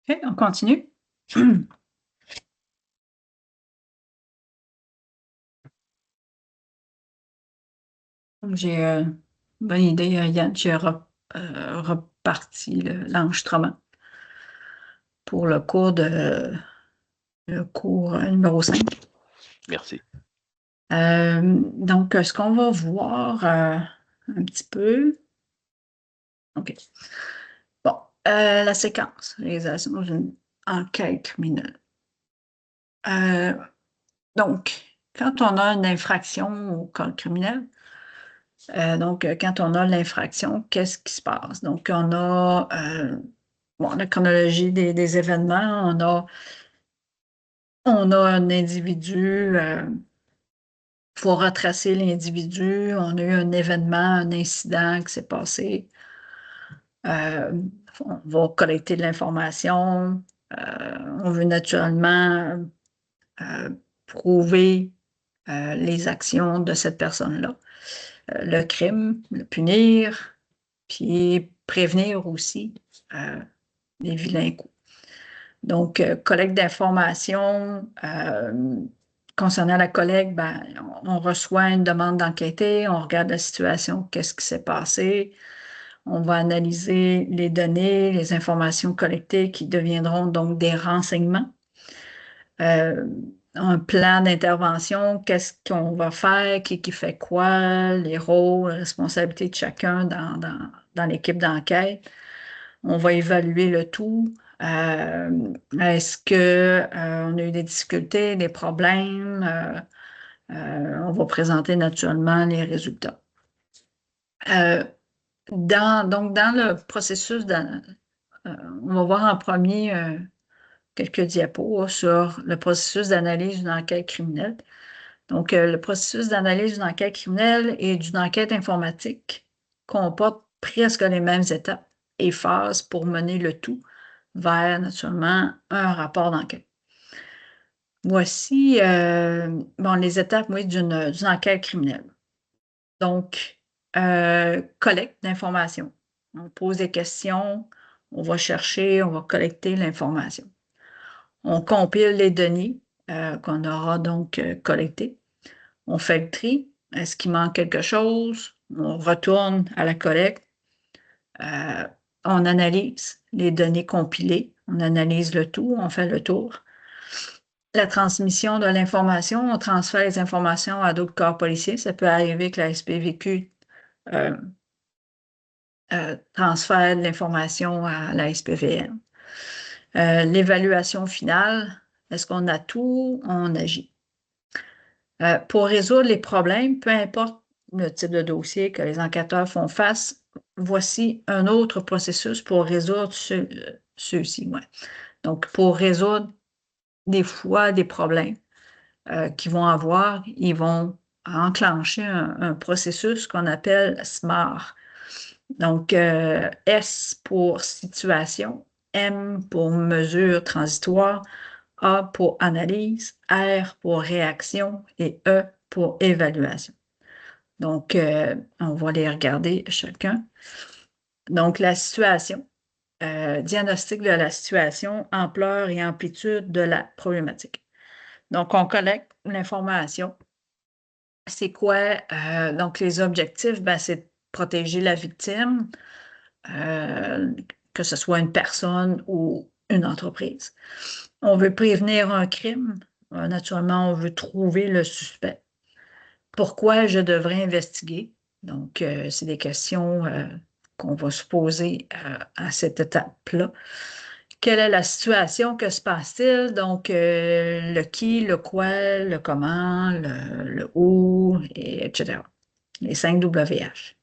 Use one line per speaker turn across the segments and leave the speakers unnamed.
OK, on continue. J'ai une bonne idée, Yann. J'ai reparti l'enregistrement pour le cours numéro 5.
Merci.
Donc, ce qu'on va voir un petit peu. OK. Bon, la séquence, réalisation d'une enquête criminelle. Donc, quand on a une infraction au code criminel, quand on a l'infraction, qu'est-ce qui se passe? Donc, on a la chronologie des événements, on a un individu, il faut retracer l'individu, on a eu un événement, un incident qui s'est passé. Euh, on va collecter de l'information. On veut naturellement euh, prouver les actions de cette personne-là, le crime, le punir, puis prévenir aussi les vilains coups. Donc, collecte d'informations. Concernant la collecte, ben, on reçoit une demande d'enquêter, on regarde la situation, qu'est-ce qui s'est passé. On va analyser les données, les informations collectées qui deviendront donc des renseignements. Un plan d'intervention, qu'est-ce qu'on va faire, qui fait quoi, les rôles, les responsabilités de chacun dans l'équipe d'enquête. On va évaluer le tout. Est-ce que on a eu des difficultés, des problèmes? On va présenter naturellement les résultats. Donc, dans le processus, on va voir en premier quelques diapos sur le processus d'analyse d'une enquête criminelle. Donc, le processus d'analyse d'une enquête criminelle et d'une enquête informatique comporte presque les mêmes étapes et phases pour mener le tout vers, naturellement, un rapport d'enquête. Voici les étapes, oui, d'une enquête criminelle. Donc, collecte d'informations. On pose des questions, on va chercher, on va collecter l'information. On compile les données qu'on aura donc collectées. On fait le tri. Est-ce qu'il manque quelque chose? On retourne à la collecte. On analyse les données compilées. On analyse le tout. On fait le tour. La transmission de l'information, on transfère les informations à d'autres corps policiers. Ça peut arriver que la SPVQ transfère l'information à la SPVM. L'évaluation finale, est-ce qu'on a tout? On agit. Pour résoudre les problèmes, peu importe le type de dossier que les enquêteurs font face, voici un autre processus pour résoudre ceux-ci. Ouais. Donc, pour résoudre des fois des problèmes qu'ils vont avoir, ils vont enclencher un processus qu'on appelle SMART. Donc, S pour situation, M pour mesure transitoire, A pour analyse, R pour réaction et E pour évaluation. Donc, on va les regarder chacun. Donc, la situation, diagnostic de la situation, ampleur et amplitude de la problématique. Donc, on collecte l'information. C'est quoi? Donc, les objectifs, ben, c'est de protéger la victime, que ce soit une personne ou une entreprise. On veut prévenir un crime. Naturellement, on veut trouver le suspect. Pourquoi je devrais investiguer? Donc, c'est des questions qu'on va se poser à cette étape-là. Quelle est la situation? Que se passe-t-il? Donc, le qui, le quoi, le comment, le où, etc. Les 5 WH.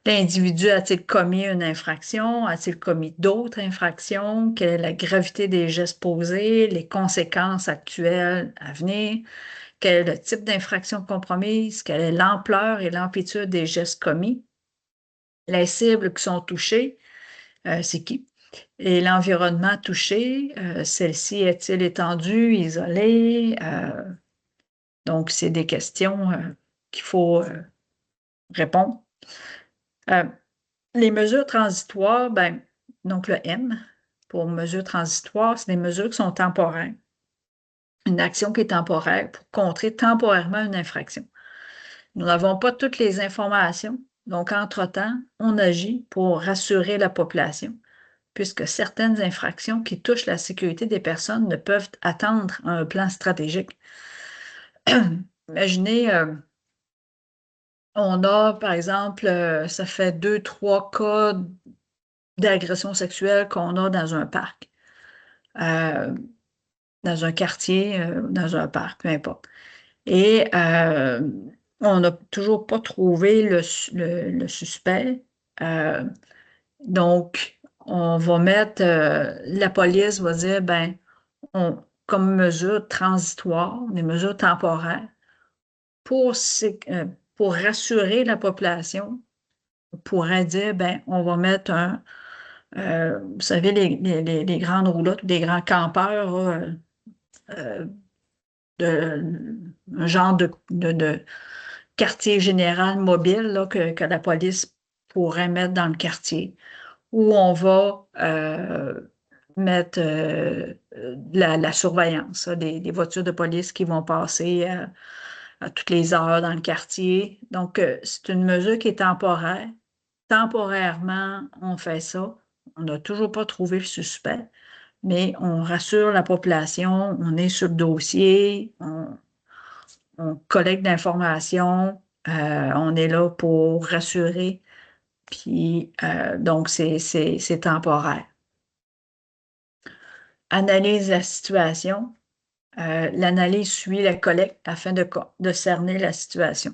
L'individu a-t-il commis une infraction? A-t-il commis d'autres infractions? Quelle est la gravité des gestes posés? Les conséquences actuelles à venir? Quel est le type d'infraction compromise? Quelle est l'ampleur et l'amplitude des gestes commis? Les cibles qui sont touchées, c'est qui? Et l'environnement touché, celle-ci est-il étendue, isolée? Donc, c'est des questions qu'il faut répondre. Les mesures transitoires, ben, donc le M, pour mesures transitoires, c'est des mesures qui sont temporaires. Une action qui est temporaire pour contrer temporairement une infraction. Nous n'avons pas toutes les informations, donc entre-temps, on agit pour rassurer la population, puisque certaines infractions qui touchent la sécurité des personnes ne peuvent attendre un plan stratégique. Imaginez, on a, par exemple, ça fait 2, 3 cas d'agression sexuelle qu'on a dans un parc, dans un quartier, dans un parc, peu importe. Et on n'a toujours pas trouvé le suspect. Euh, donc, on va mettre, la police va dire, ben, comme mesure transitoire, des mesures temporaires, pour, pour rassurer la population, on pourrait dire, ben, on va mettre vous savez, les grandes roulottes, des grands campeurs, euh, un genre de quartier général mobile là, que la police pourrait mettre dans le quartier, où on va mettre la surveillance, des voitures de police qui vont passer à toutes les heures dans le quartier. Donc, c'est une mesure qui est temporaire. Temporairement, on fait ça. On n'a toujours pas trouvé le suspect, mais on rassure la population, on est sur le dossier, on collecte l'information, on est là pour rassurer, puis donc c'est temporaire. Analyse la situation. L'analyse suit la collecte afin de cerner la situation.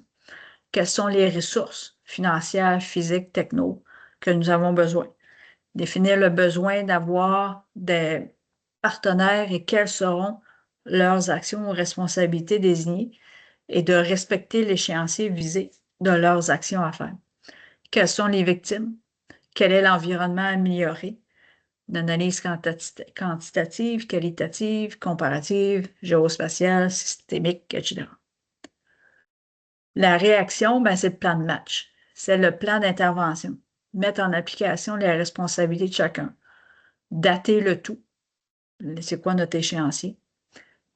Quelles sont les ressources financières, physiques, techno que nous avons besoin? Définir le besoin d'avoir des partenaires et quelles seront leurs actions ou responsabilités désignées et de respecter l'échéancier visé de leurs actions à faire. Quelles sont les victimes? Quel est l'environnement amélioré? Une analyse quantitative, qualitative, comparative, géospatiale, systémique, etc. La réaction, ben, c'est le plan de match. C'est le plan d'intervention. Mettre en application les responsabilités de chacun. Dater le tout. C'est quoi notre échéancier?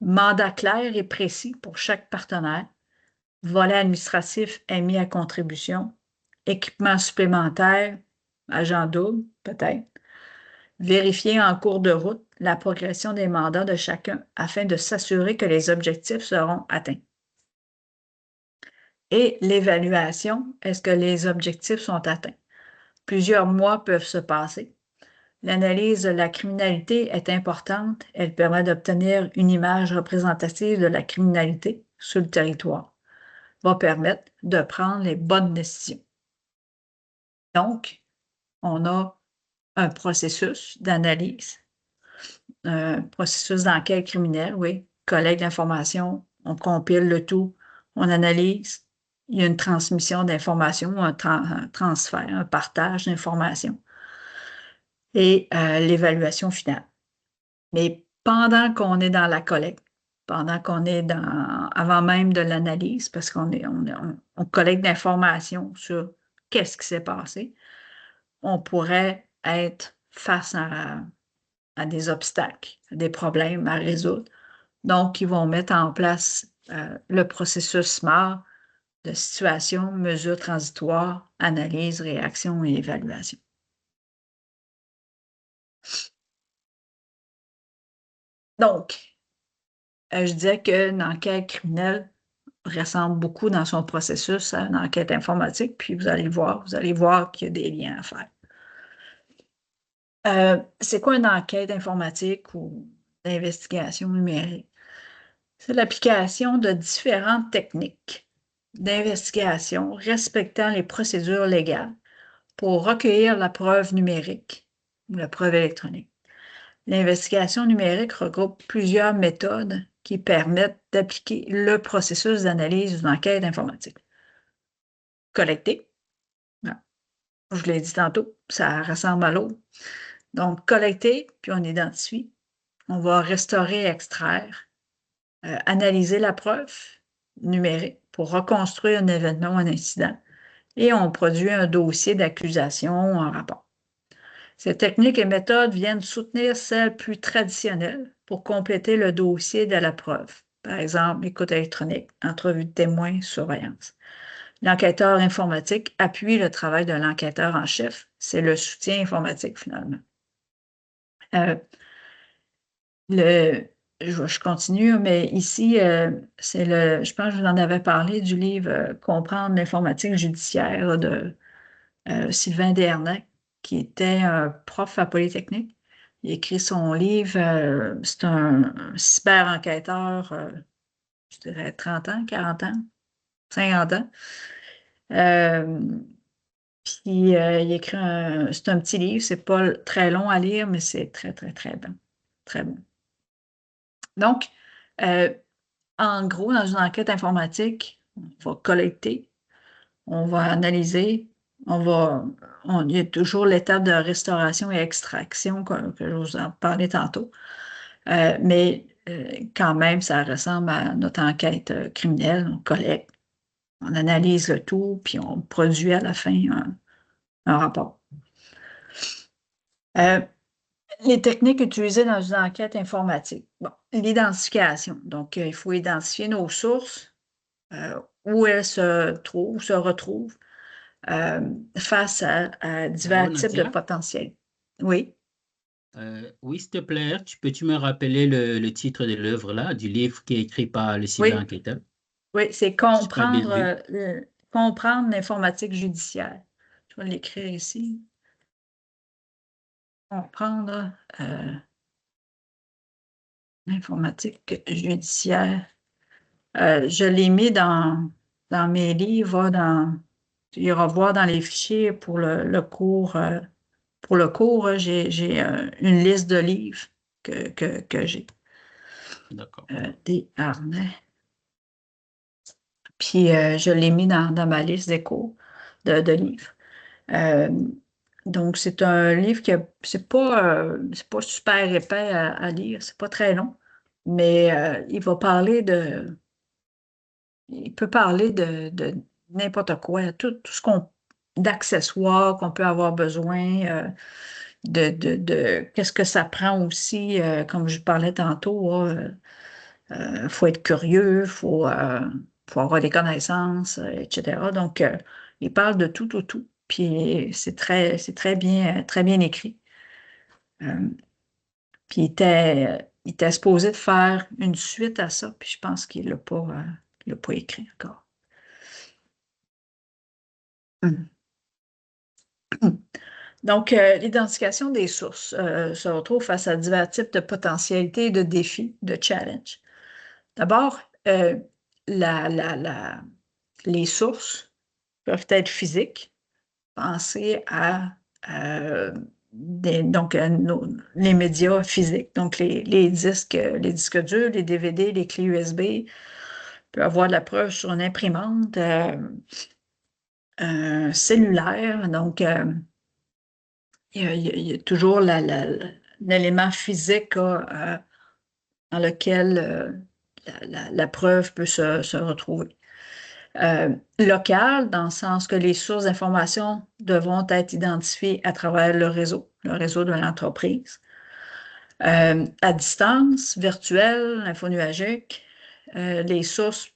Mandat clair et précis pour chaque partenaire. Volet administratif est mis à contribution. Équipement supplémentaire, agent double, peut-être. Vérifier en cours de route la progression des mandats de chacun afin de s'assurer que les objectifs seront atteints. Et l'évaluation, est-ce que les objectifs sont atteints? Plusieurs mois peuvent se passer. L'analyse de la criminalité est importante. Elle permet d'obtenir une image représentative de la criminalité sur le territoire. Va permettre de prendre les bonnes décisions. Donc, on a un processus d'analyse, un processus d'enquête criminelle, oui, collecte d'informations, on compile le tout, on analyse, il y a une transmission d'informations, un transfert, un partage d'informations et l'évaluation finale. Mais pendant qu'on est dans la collecte, pendant qu'on est avant même de l'analyse, parce on collecte d'informations sur qu'est-ce qui s'est passé, on pourrait être face à des obstacles, à des problèmes à résoudre. Donc, ils vont mettre en place le processus SMART de situation, mesures transitoires, analyse, réaction et évaluation. Donc, je disais qu'une enquête criminelle ressemble beaucoup dans son processus à une enquête informatique, puis vous allez voir qu'il y a des liens à faire. C'est quoi une enquête informatique ou d'investigation numérique? C'est l'application de différentes techniques d'investigation respectant les procédures légales pour recueillir la preuve numérique ou la preuve électronique. L'investigation numérique regroupe plusieurs méthodes qui permettent d'appliquer le processus d'analyse d'une enquête informatique. Collecter, je vous l'ai dit tantôt, ça ressemble à l'autre. Donc, collecter, puis on identifie. On va restaurer, extraire, analyser la preuve numérique pour reconstruire un événement ou un incident. Et on produit un dossier d'accusation ou un rapport. Ces techniques et méthodes viennent soutenir celles plus traditionnelles pour compléter le dossier de la preuve. Par exemple, écoute électronique, entrevue de témoins, surveillance. L'enquêteur informatique appuie le travail de l'enquêteur en chef. C'est le soutien informatique, finalement. Euh, je continue, mais ici, je pense que je vous en avais parlé du livre Comprendre l'informatique judiciaire de Sylvain Desharnais, qui était un prof à Polytechnique. Il a écrit son livre, c'est un cyber-enquêteur, je dirais 30 ans, 40 ans, 50 ans. Puis il écrit c'est un petit livre, c'est pas très long à lire, mais c'est très, très, très bon. Très bon. Donc, euh, en gros, dans une enquête informatique, on va collecter, on va analyser, il y a toujours l'étape de restauration et extraction que je vous en parlais tantôt. Mais quand même, ça ressemble à notre enquête criminelle. On collecte, on analyse le tout, puis on produit à la fin un rapport. Euh, les techniques utilisées dans une enquête informatique. Bon, l'identification. Donc, il faut identifier nos sources, où elles se retrouvent face à divers
Alors,
types de
Nadia,
potentiels. Oui,
oui, s'il te plaît, peux-tu me rappeler le titre de l'œuvre là, du livre qui est écrit par le
oui,
cyber-enquêteur?
oui, c'est
J'ai pas bien vu.
comprendre l'informatique judiciaire. Je vais l'écrire ici. Comprendre l'informatique judiciaire. Je l'ai mis dans mes livres, tu iras voir dans les fichiers pour le cours. Pour le cours, j'ai une liste de livres que j'ai.
D'accord.
Des harnais. Puis je l'ai mis dans ma liste des cours de livres. Euh, donc, c'est un livre c'est pas super épais à lire, c'est pas très long, mais il peut parler de n'importe quoi, tout ce d'accessoires qu'on peut avoir besoin, qu'est-ce que ça prend aussi, comme je parlais tantôt, faut être curieux, faut avoir des connaissances, etc. Donc, il parle de tout, tout, tout. Puis c'est très bien écrit. Euh, puis il était supposé de faire une suite à ça, puis je pense qu'il l'a pas écrit encore. Hum. Donc, l'identification des sources se retrouve face à divers types de potentialités, de défis, de challenges. D'abord, la, la, la- les sources peuvent être physiques. Pensez à les médias physiques, donc les disques durs, les DVD, les clés USB. On peut avoir de la preuve sur une imprimante, un cellulaire. Donc, il y a toujours l'élément physique dans lequel la preuve peut se retrouver. Local, dans le sens que les sources d'information devront être identifiées à travers le réseau de l'entreprise. À distance, virtuelle, infonuagique, les sources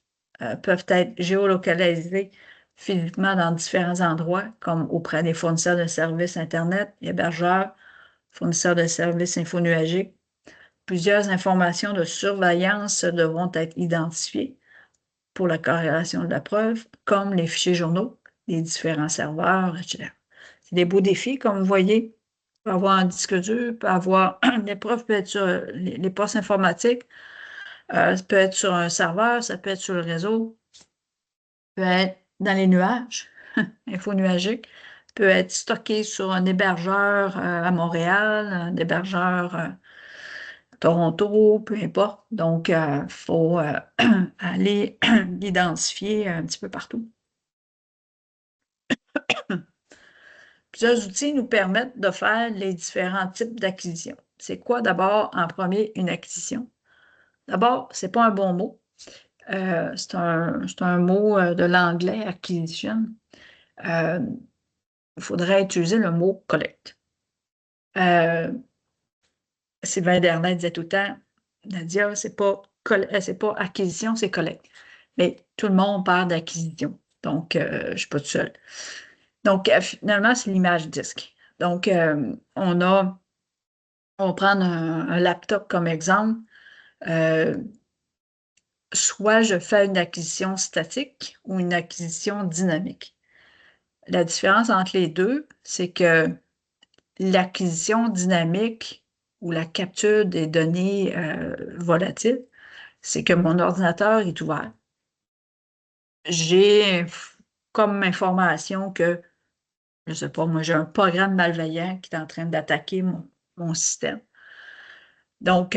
peuvent être géolocalisées physiquement dans différents endroits, comme auprès des fournisseurs de services Internet, hébergeurs, fournisseurs de services infonuagiques. Plusieurs informations de surveillance devront être identifiées pour la corrélation de la preuve, comme les fichiers journaux des différents serveurs, etc. C'est des beaux défis, comme vous voyez. On peut avoir un disque dur, peut avoir l'épreuve peut être sur les postes informatiques, ça peut être sur un serveur, ça peut être sur le réseau, peut être dans les nuages, infonuagique, peut être stocké sur un hébergeur à Montréal, un hébergeur à Toronto, peu importe. Donc, il faut aller l'identifier un petit peu partout. Plusieurs outils nous permettent de faire les différents types d'acquisitions. C'est quoi d'abord, en premier, une acquisition? D'abord, c'est pas un bon mot. C'est un mot de l'anglais, acquisition. Il faudrait utiliser le mot collect. Euh, Sylvain Dernet disait tout le temps, Nadia, c'est pas acquisition, c'est collecte. Mais tout le monde parle d'acquisition. Donc, je ne suis pas toute seule. Donc, finalement, c'est l'image disque. Donc, on va prendre un laptop comme exemple. Euh, Soit je fais une acquisition statique ou une acquisition dynamique. La différence entre les deux, c'est que l'acquisition dynamique ou la capture des données volatiles, c'est que mon ordinateur est ouvert. J'ai comme information que, je ne sais pas, moi, j'ai un programme malveillant qui est en train d'attaquer mon système. Donc,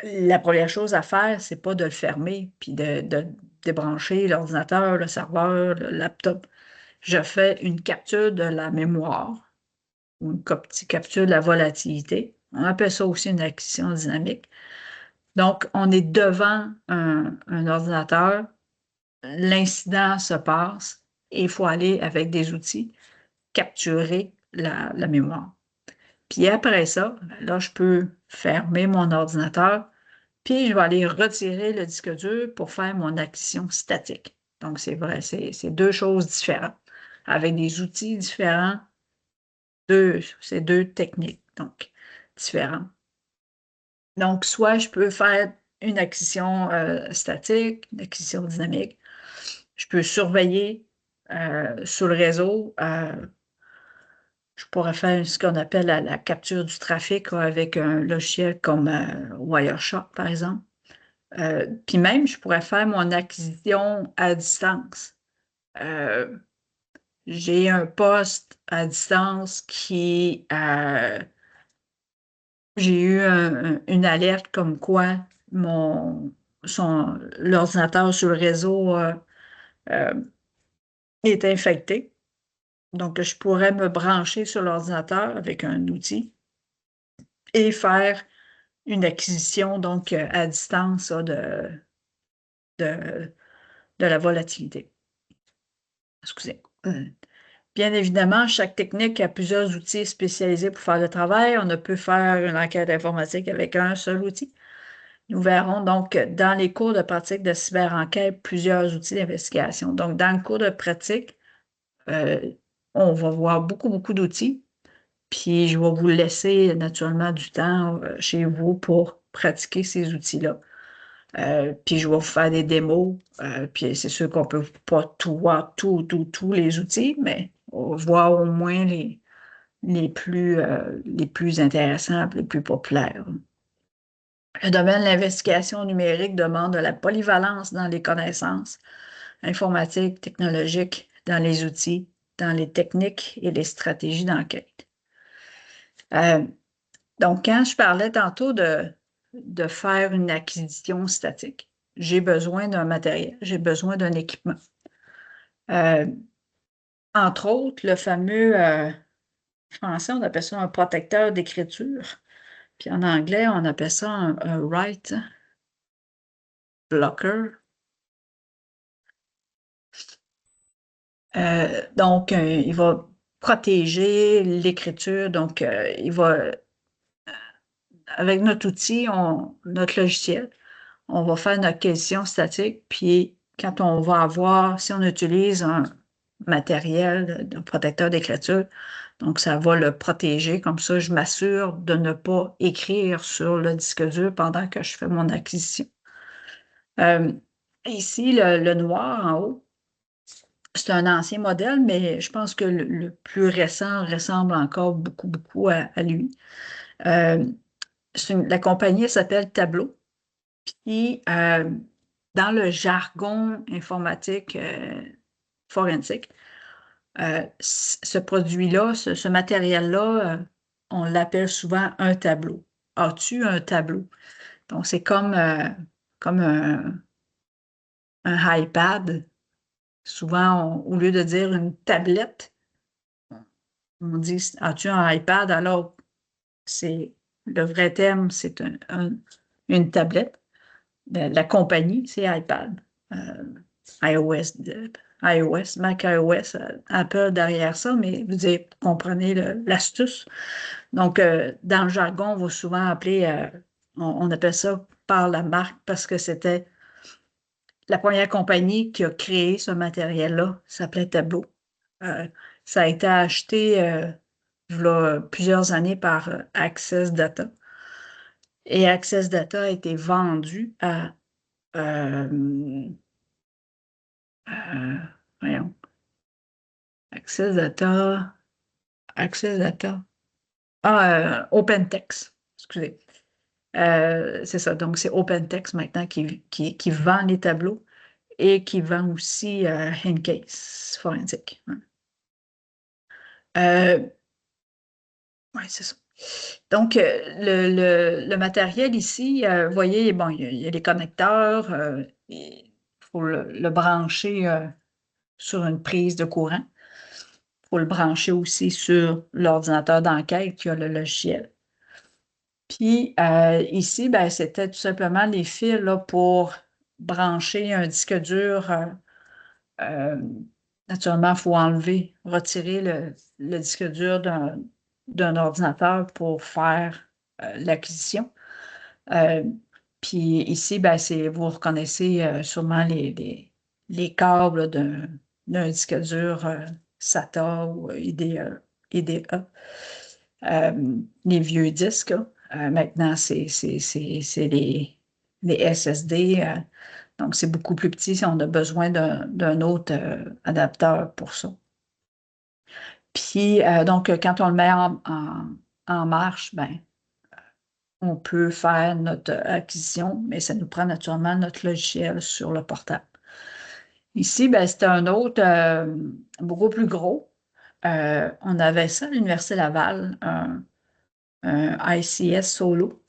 la première chose à faire, c'est pas de le fermer puis de débrancher l'ordinateur, le serveur, le laptop. Je fais une capture de la mémoire ou une capture de la volatilité. On appelle ça aussi une acquisition dynamique. Donc, on est devant un ordinateur, l'incident se passe et il faut aller avec des outils capturer la mémoire. Puis après ça, là, je peux fermer mon ordinateur, puis je vais aller retirer le disque dur pour faire mon acquisition statique. Donc, c'est vrai, c'est deux choses différentes, avec des outils différents, c'est deux techniques, donc, différentes. Donc, soit je peux faire une acquisition statique, une acquisition dynamique. Je peux surveiller sur le réseau. Je pourrais faire ce qu'on appelle la capture du trafic avec un logiciel comme Wireshark, par exemple. Puis même, je pourrais faire mon acquisition à distance. Euh, j'ai un poste à distance j'ai eu une alerte comme quoi l'ordinateur sur le réseau euh, est infecté. Donc, je pourrais me brancher sur l'ordinateur avec un outil et faire une acquisition donc à distance de, de la volatilité. Excusez. Bien évidemment, chaque technique a plusieurs outils spécialisés pour faire le travail. On ne peut faire une enquête informatique avec un seul outil. Nous verrons donc dans les cours de pratique de cyberenquête plusieurs outils d'investigation. Donc, dans le cours de pratique, euh, on va voir beaucoup, beaucoup d'outils. Puis, je vais vous laisser naturellement du temps chez vous pour pratiquer ces outils-là. Puis, je vais vous faire des démos. Puis, c'est sûr qu'on ne peut pas tout voir, tous les outils, mais on va voir au moins les plus intéressants, les plus populaires. Le domaine de l'investigation numérique demande de la polyvalence dans les connaissances informatiques, technologiques, dans les outils, dans les techniques et les stratégies d'enquête. Donc, quand je parlais tantôt de faire une acquisition statique, j'ai besoin d'un matériel, j'ai besoin d'un équipement. Euh, Entre autres, le fameux, en français, on appelle ça un protecteur d'écriture, puis en anglais, on appelle ça un write blocker. Donc, il va protéger l'écriture. Donc, avec notre outil, notre logiciel, on va faire une acquisition statique. Puis, quand on va avoir, si on utilise un matériel de protecteur d'écriture, donc ça va le protéger. Comme ça, je m'assure de ne pas écrire sur le disque dur pendant que je fais mon acquisition. Euh, Ici, le noir en haut, c'est un ancien modèle, mais je pense que le plus récent ressemble encore beaucoup, beaucoup à lui. Euh, la compagnie s'appelle Tableau. Puis, dans le jargon informatique forensique, ce produit-là, ce matériel-là, on l'appelle souvent un tableau. As-tu un tableau? Donc, c'est comme un iPad. Souvent, au lieu de dire une tablette, on dit, as-tu un iPad? Alors, le vrai terme, c'est une tablette. La compagnie, c'est iPad. iOS iOS, Mac iOS, Apple derrière ça, mais vous comprenez l'astuce. Donc, dans le jargon, on va souvent appeler, on appelle ça par la marque parce que c'était la première compagnie qui a créé ce matériel-là, ça s'appelait Tableau. Ça a été acheté il y a plusieurs années par Access Data. Et Access Data a été vendu à, euh, voyons, Access Data, Access Data, OpenText, excusez. C'est ça, donc c'est OpenText maintenant qui vend les tableaux et qui vend aussi Incase Forensic. Oui, c'est ça. Donc, le matériel ici, vous voyez, bon, il y a les connecteurs, il faut le brancher sur une prise de courant. Il faut le brancher aussi sur l'ordinateur d'enquête qui a le logiciel. Puis ici, ben, c'était tout simplement les fils là, pour brancher un disque dur. Euh, Naturellement, il faut retirer le disque dur d'un ordinateur pour faire l'acquisition. Euh, Puis ici, ben, vous reconnaissez sûrement les câbles d'un disque dur SATA ou IDE. Les vieux disques, là. Maintenant, c'est les SSD. Donc, c'est beaucoup plus petit si on a besoin d'un autre adapteur pour ça. Puis, donc, quand on le met en marche, ben, on peut faire notre acquisition, mais ça nous prend naturellement notre logiciel sur le portable. Ici, ben, c'était un autre beaucoup plus gros. On avait ça à l'Université Laval, un ICS Solo.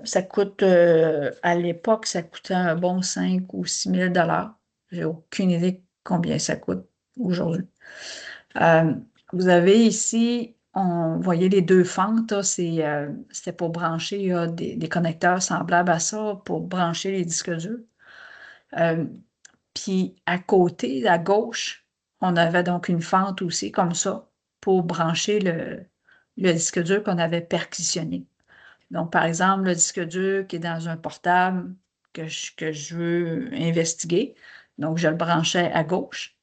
Ça coûte, à l'époque, ça coûtait un bon 5 ou 6 000 $. J'ai aucune idée combien ça coûte aujourd'hui. Euh, Vous avez ici, vous voyez les deux fentes, là, c'était pour brancher des connecteurs semblables à ça, pour brancher les disques durs. Puis à côté, à gauche, on avait donc une fente aussi comme ça pour brancher le disque dur qu'on avait perquisitionné. Donc, par exemple, le disque dur qui est dans un portable que je veux investiguer. Donc, je le branchais à gauche.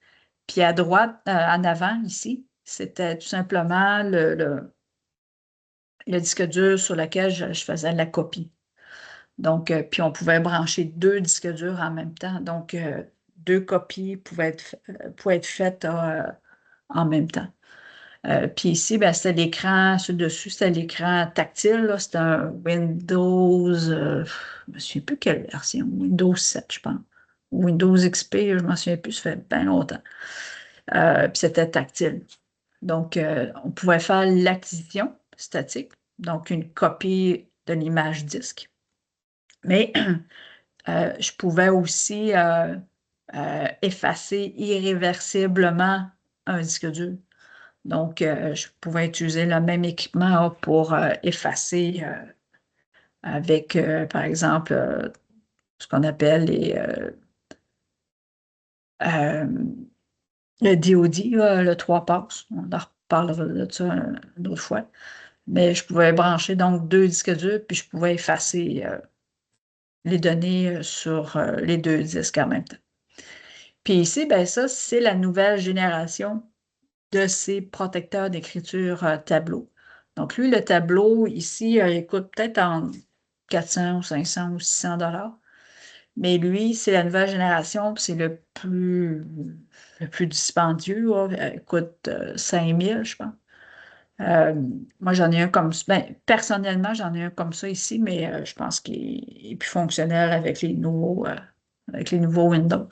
Puis à droite, en avant, ici, c'était tout simplement le disque dur sur lequel je faisais la copie. Donc, puis on pouvait brancher deux disques durs en même temps. Donc, deux copies pouvaient être faites en même temps. Puis ici, ben, c'était l'écran, sur le dessus, c'était l'écran tactile. C'était un Windows, je ne me souviens plus quelle version, Windows 7, je pense. Windows XP, je ne m'en souviens plus, ça fait bien longtemps. Puis c'était tactile. Donc, on pouvait faire l'acquisition statique, donc une copie de l'image disque. Mais je pouvais aussi effacer irréversiblement un disque dur. Donc, je pouvais utiliser le même équipement pour effacer avec, par exemple, ce qu'on appelle euh, le DoD, là, le 3 passes. On en reparlera de ça une autre fois. Mais je pouvais brancher donc deux disques durs, puis je pouvais effacer les données sur les deux disques en même temps. Puis ici, ben ça, c'est la nouvelle génération de ces protecteurs d'écriture tableau. Donc, lui, le tableau, ici, il coûte peut-être en 400 ou 500 ou 600 $. Mais lui, c'est la nouvelle génération, puis c'est le plus dispendieux. Là. Il coûte 5 000, je pense. Moi, j'en ai un comme ça. Ben, personnellement, j'en ai un comme ça ici, mais je pense qu'il est plus fonctionnel avec les nouveaux Windows.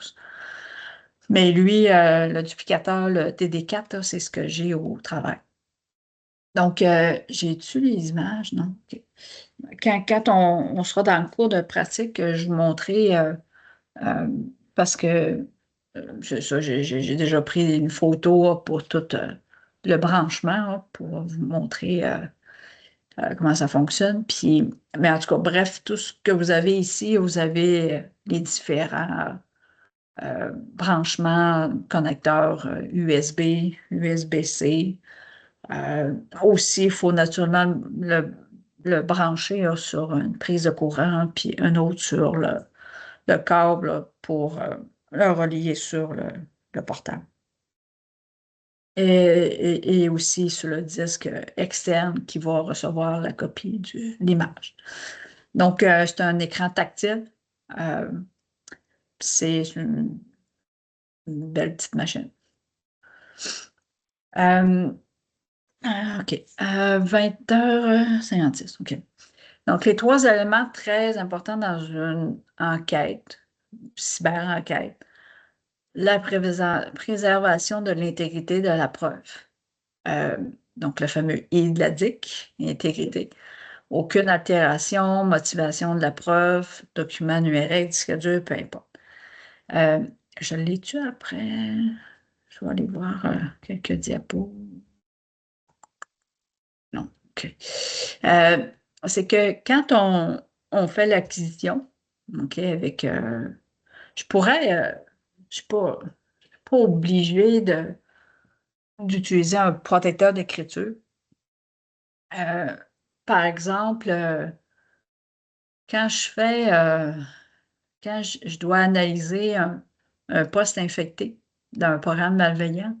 Mais lui, le duplicateur, le TD4, là, c'est ce que j'ai au travail. Donc, j'ai-tu les images? Non. OK. Quand on sera dans le cours de pratique, je vous montrerai, euh, parce que j'ai déjà pris une photo pour tout le branchement là, pour vous montrer comment ça fonctionne. Puis, mais en tout cas, bref, tout ce que vous avez ici, vous avez les différents branchement, connecteur USB, USB-C. Aussi, il faut naturellement le brancher là, sur une prise de courant, puis un autre sur le câble là, pour le relier sur le portable. Et aussi sur le disque externe qui va recevoir la copie de l'image. Donc, c'est un écran tactile. C'est une belle petite machine. OK. 20h56. OK. Donc, les trois éléments très importants dans une enquête, cyber-enquête, la préservation de l'intégrité de la preuve. Donc, le fameux I de la DIC, intégrité. Aucune altération, motivation de la preuve, document numérique, disque dur, peu importe. Je l'ai-tu après? Je vais aller voir quelques diapos. Non, OK. C'est que quand on fait l'acquisition, OK, avec... je pourrais... je ne suis pas obligée d'utiliser un protecteur d'écriture. Par exemple, quand je fais... quand je dois analyser un poste infecté d'un programme malveillant,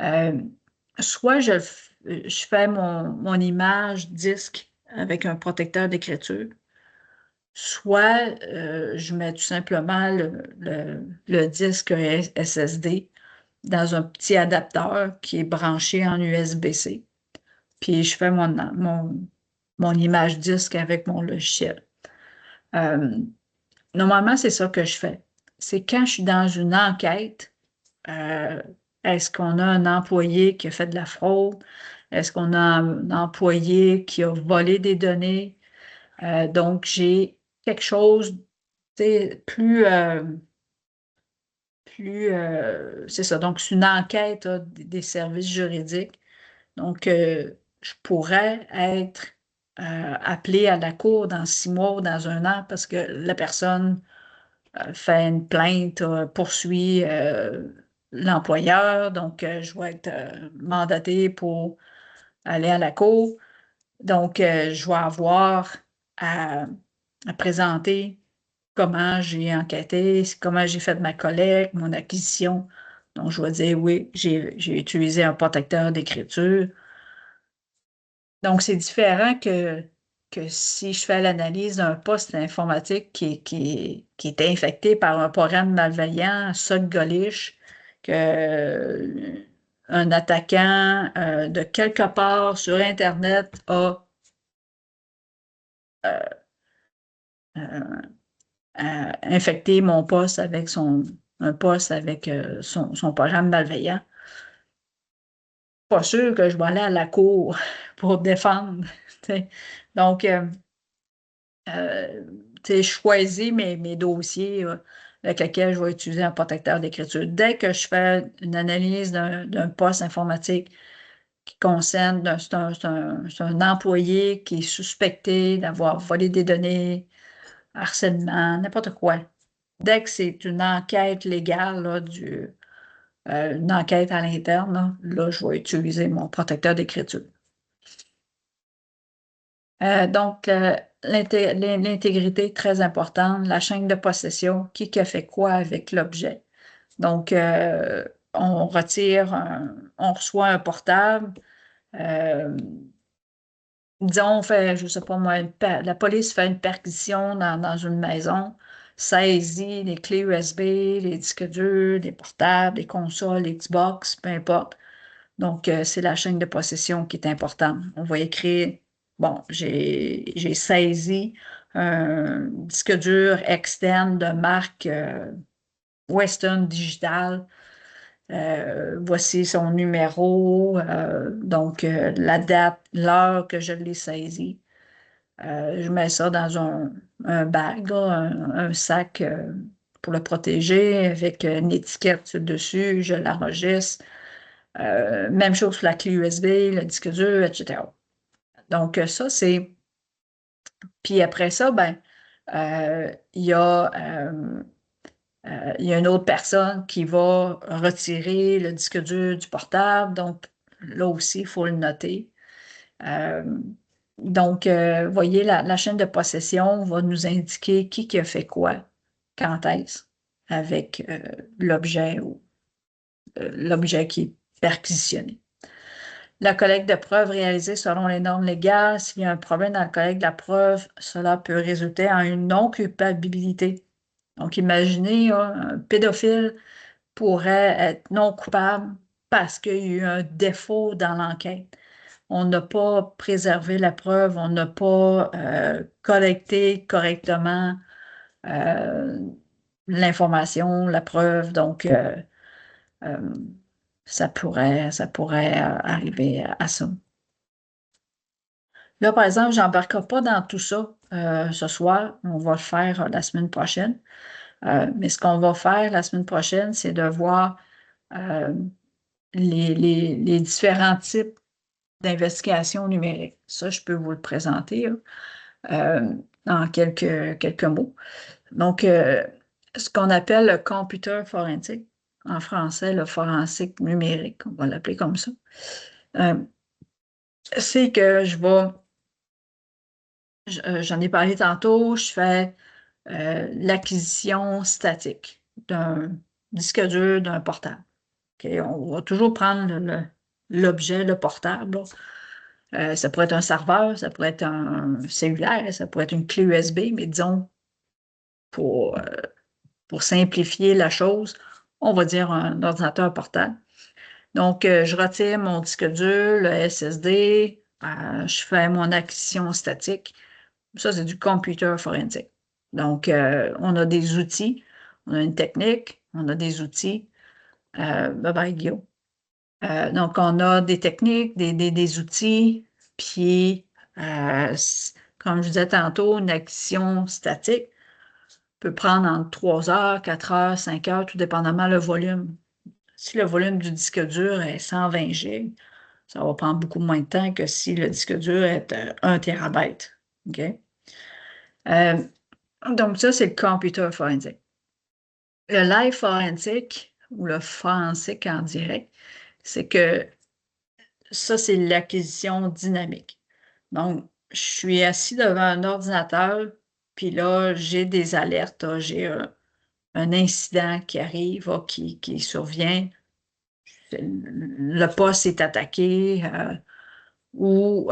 euh, soit je fais mon image disque avec un protecteur d'écriture, soit je mets tout simplement le disque SSD dans un petit adapteur qui est branché en USB-C, puis je fais mon image disque avec mon logiciel. Normalement, c'est ça que je fais. C'est quand je suis dans une enquête, euh, est-ce qu'on a un employé qui a fait de la fraude? Est-ce qu'on a un employé qui a volé des données? Donc, j'ai quelque chose, tu sais, c'est ça. Donc, c'est une enquête là, des services juridiques. Donc, je pourrais être appelé à la cour dans 6 mois ou dans un an parce que la personne fait une plainte, poursuit l'employeur. Donc, je vais être mandatée pour aller à la cour. Donc, je vais avoir à, à présenter comment j'ai enquêté, comment j'ai fait ma collecte, mon acquisition. Donc, je vais dire oui, j'ai utilisé un protecteur d'écriture. Donc, c'est différent que si je fais l'analyse d'un poste informatique qui est infecté par un programme malveillant, sotte-goliche, que un attaquant de quelque part sur Internet a euh, infecté mon poste avec un poste avec son programme malveillant. Pas sûr que je vais aller à la cour pour défendre. T'sais. Donc, euh, je choisis mes dossiers avec lesquels je vais utiliser un protecteur d'écriture. Dès que je fais une analyse d'un poste informatique qui concerne, c'est un employé qui est suspecté d'avoir volé des données, harcèlement, n'importe quoi. Dès que c'est une enquête légale, là, une enquête à l'interne, là, je vais utiliser mon protecteur d'écriture. Donc, l'intégrité, très importante, la chaîne de possession, qui a fait quoi avec l'objet. Donc, on on reçoit un portable, euh, disons, on fait, je ne sais pas moi, la police fait une perquisition dans une maison, saisit les clés USB, les disques durs, les portables, les consoles, les Xbox, peu importe. Donc, c'est la chaîne de possession qui est importante. On va écrire, bon, j'ai saisi un disque dur externe de marque Western Digital. Voici son numéro, donc la date, l'heure que je l'ai saisi. Je mets ça dans un bag, là, un sac pour le protéger avec une étiquette sur le dessus. Je l'enregistre. Même chose sur la clé USB, le disque dur, etc. Donc, ça, c'est... Puis après ça, ben, il y a Il y a une autre personne qui va retirer le disque dur du portable, donc là aussi, il faut le noter. Euh, donc, vous voyez, la chaîne de possession va nous indiquer qui a fait quoi, quand est-ce, avec l'objet ou l'objet qui est perquisitionné. La collecte de preuves réalisée selon les normes légales, s'il y a un problème dans la collecte de la preuve, cela peut résulter en une non-culpabilité. Donc, imaginez, un pédophile pourrait être non coupable parce qu'il y a eu un défaut dans l'enquête. On n'a pas préservé la preuve, on n'a pas collecté correctement euh, l'information, la preuve. Donc, euh, ça pourrait arriver à ça. Là, par exemple, je n'embarquerai pas dans tout ça ce soir. On va le faire la semaine prochaine. Mais ce qu'on va faire la semaine prochaine, c'est de voir euh, les différents types d'investigation numérique. Ça, je peux vous le présenter là, en quelques mots. Donc, ce qu'on appelle le computer forensic, en français, le forensique numérique, on va l'appeler comme ça, euh, c'est que j'en ai parlé tantôt, je fais l'acquisition statique d'un disque dur, d'un portable. OK? On va toujours prendre l'objet, le portable. Ça pourrait être un serveur, ça pourrait être un cellulaire, ça pourrait être une clé USB, mais disons, pour, euh, pour simplifier la chose, on va dire un ordinateur portable. Donc, je retire mon disque dur, le SSD, je fais mon acquisition statique. Ça, c'est du computer forensic. Donc, on a des outils, on a une technique, on a des outils. Bye-bye, Guillaume. Donc, on a des techniques, des outils, puis, comme je disais tantôt, une acquisition statique peut prendre entre 3 heures, 4 heures, 5 heures, tout dépendamment le volume. Si le volume du disque dur est 120 GB, ça va prendre beaucoup moins de temps que si le disque dur est 1 TB. OK? Euh, donc, ça, c'est le computer forensic. Le live forensic ou le forensic en direct, c'est que ça, c'est l'acquisition dynamique. Donc, je suis assis devant un ordinateur, puis là, j'ai des alertes, là, j'ai un incident qui arrive, qui survient. Le poste est attaqué ou,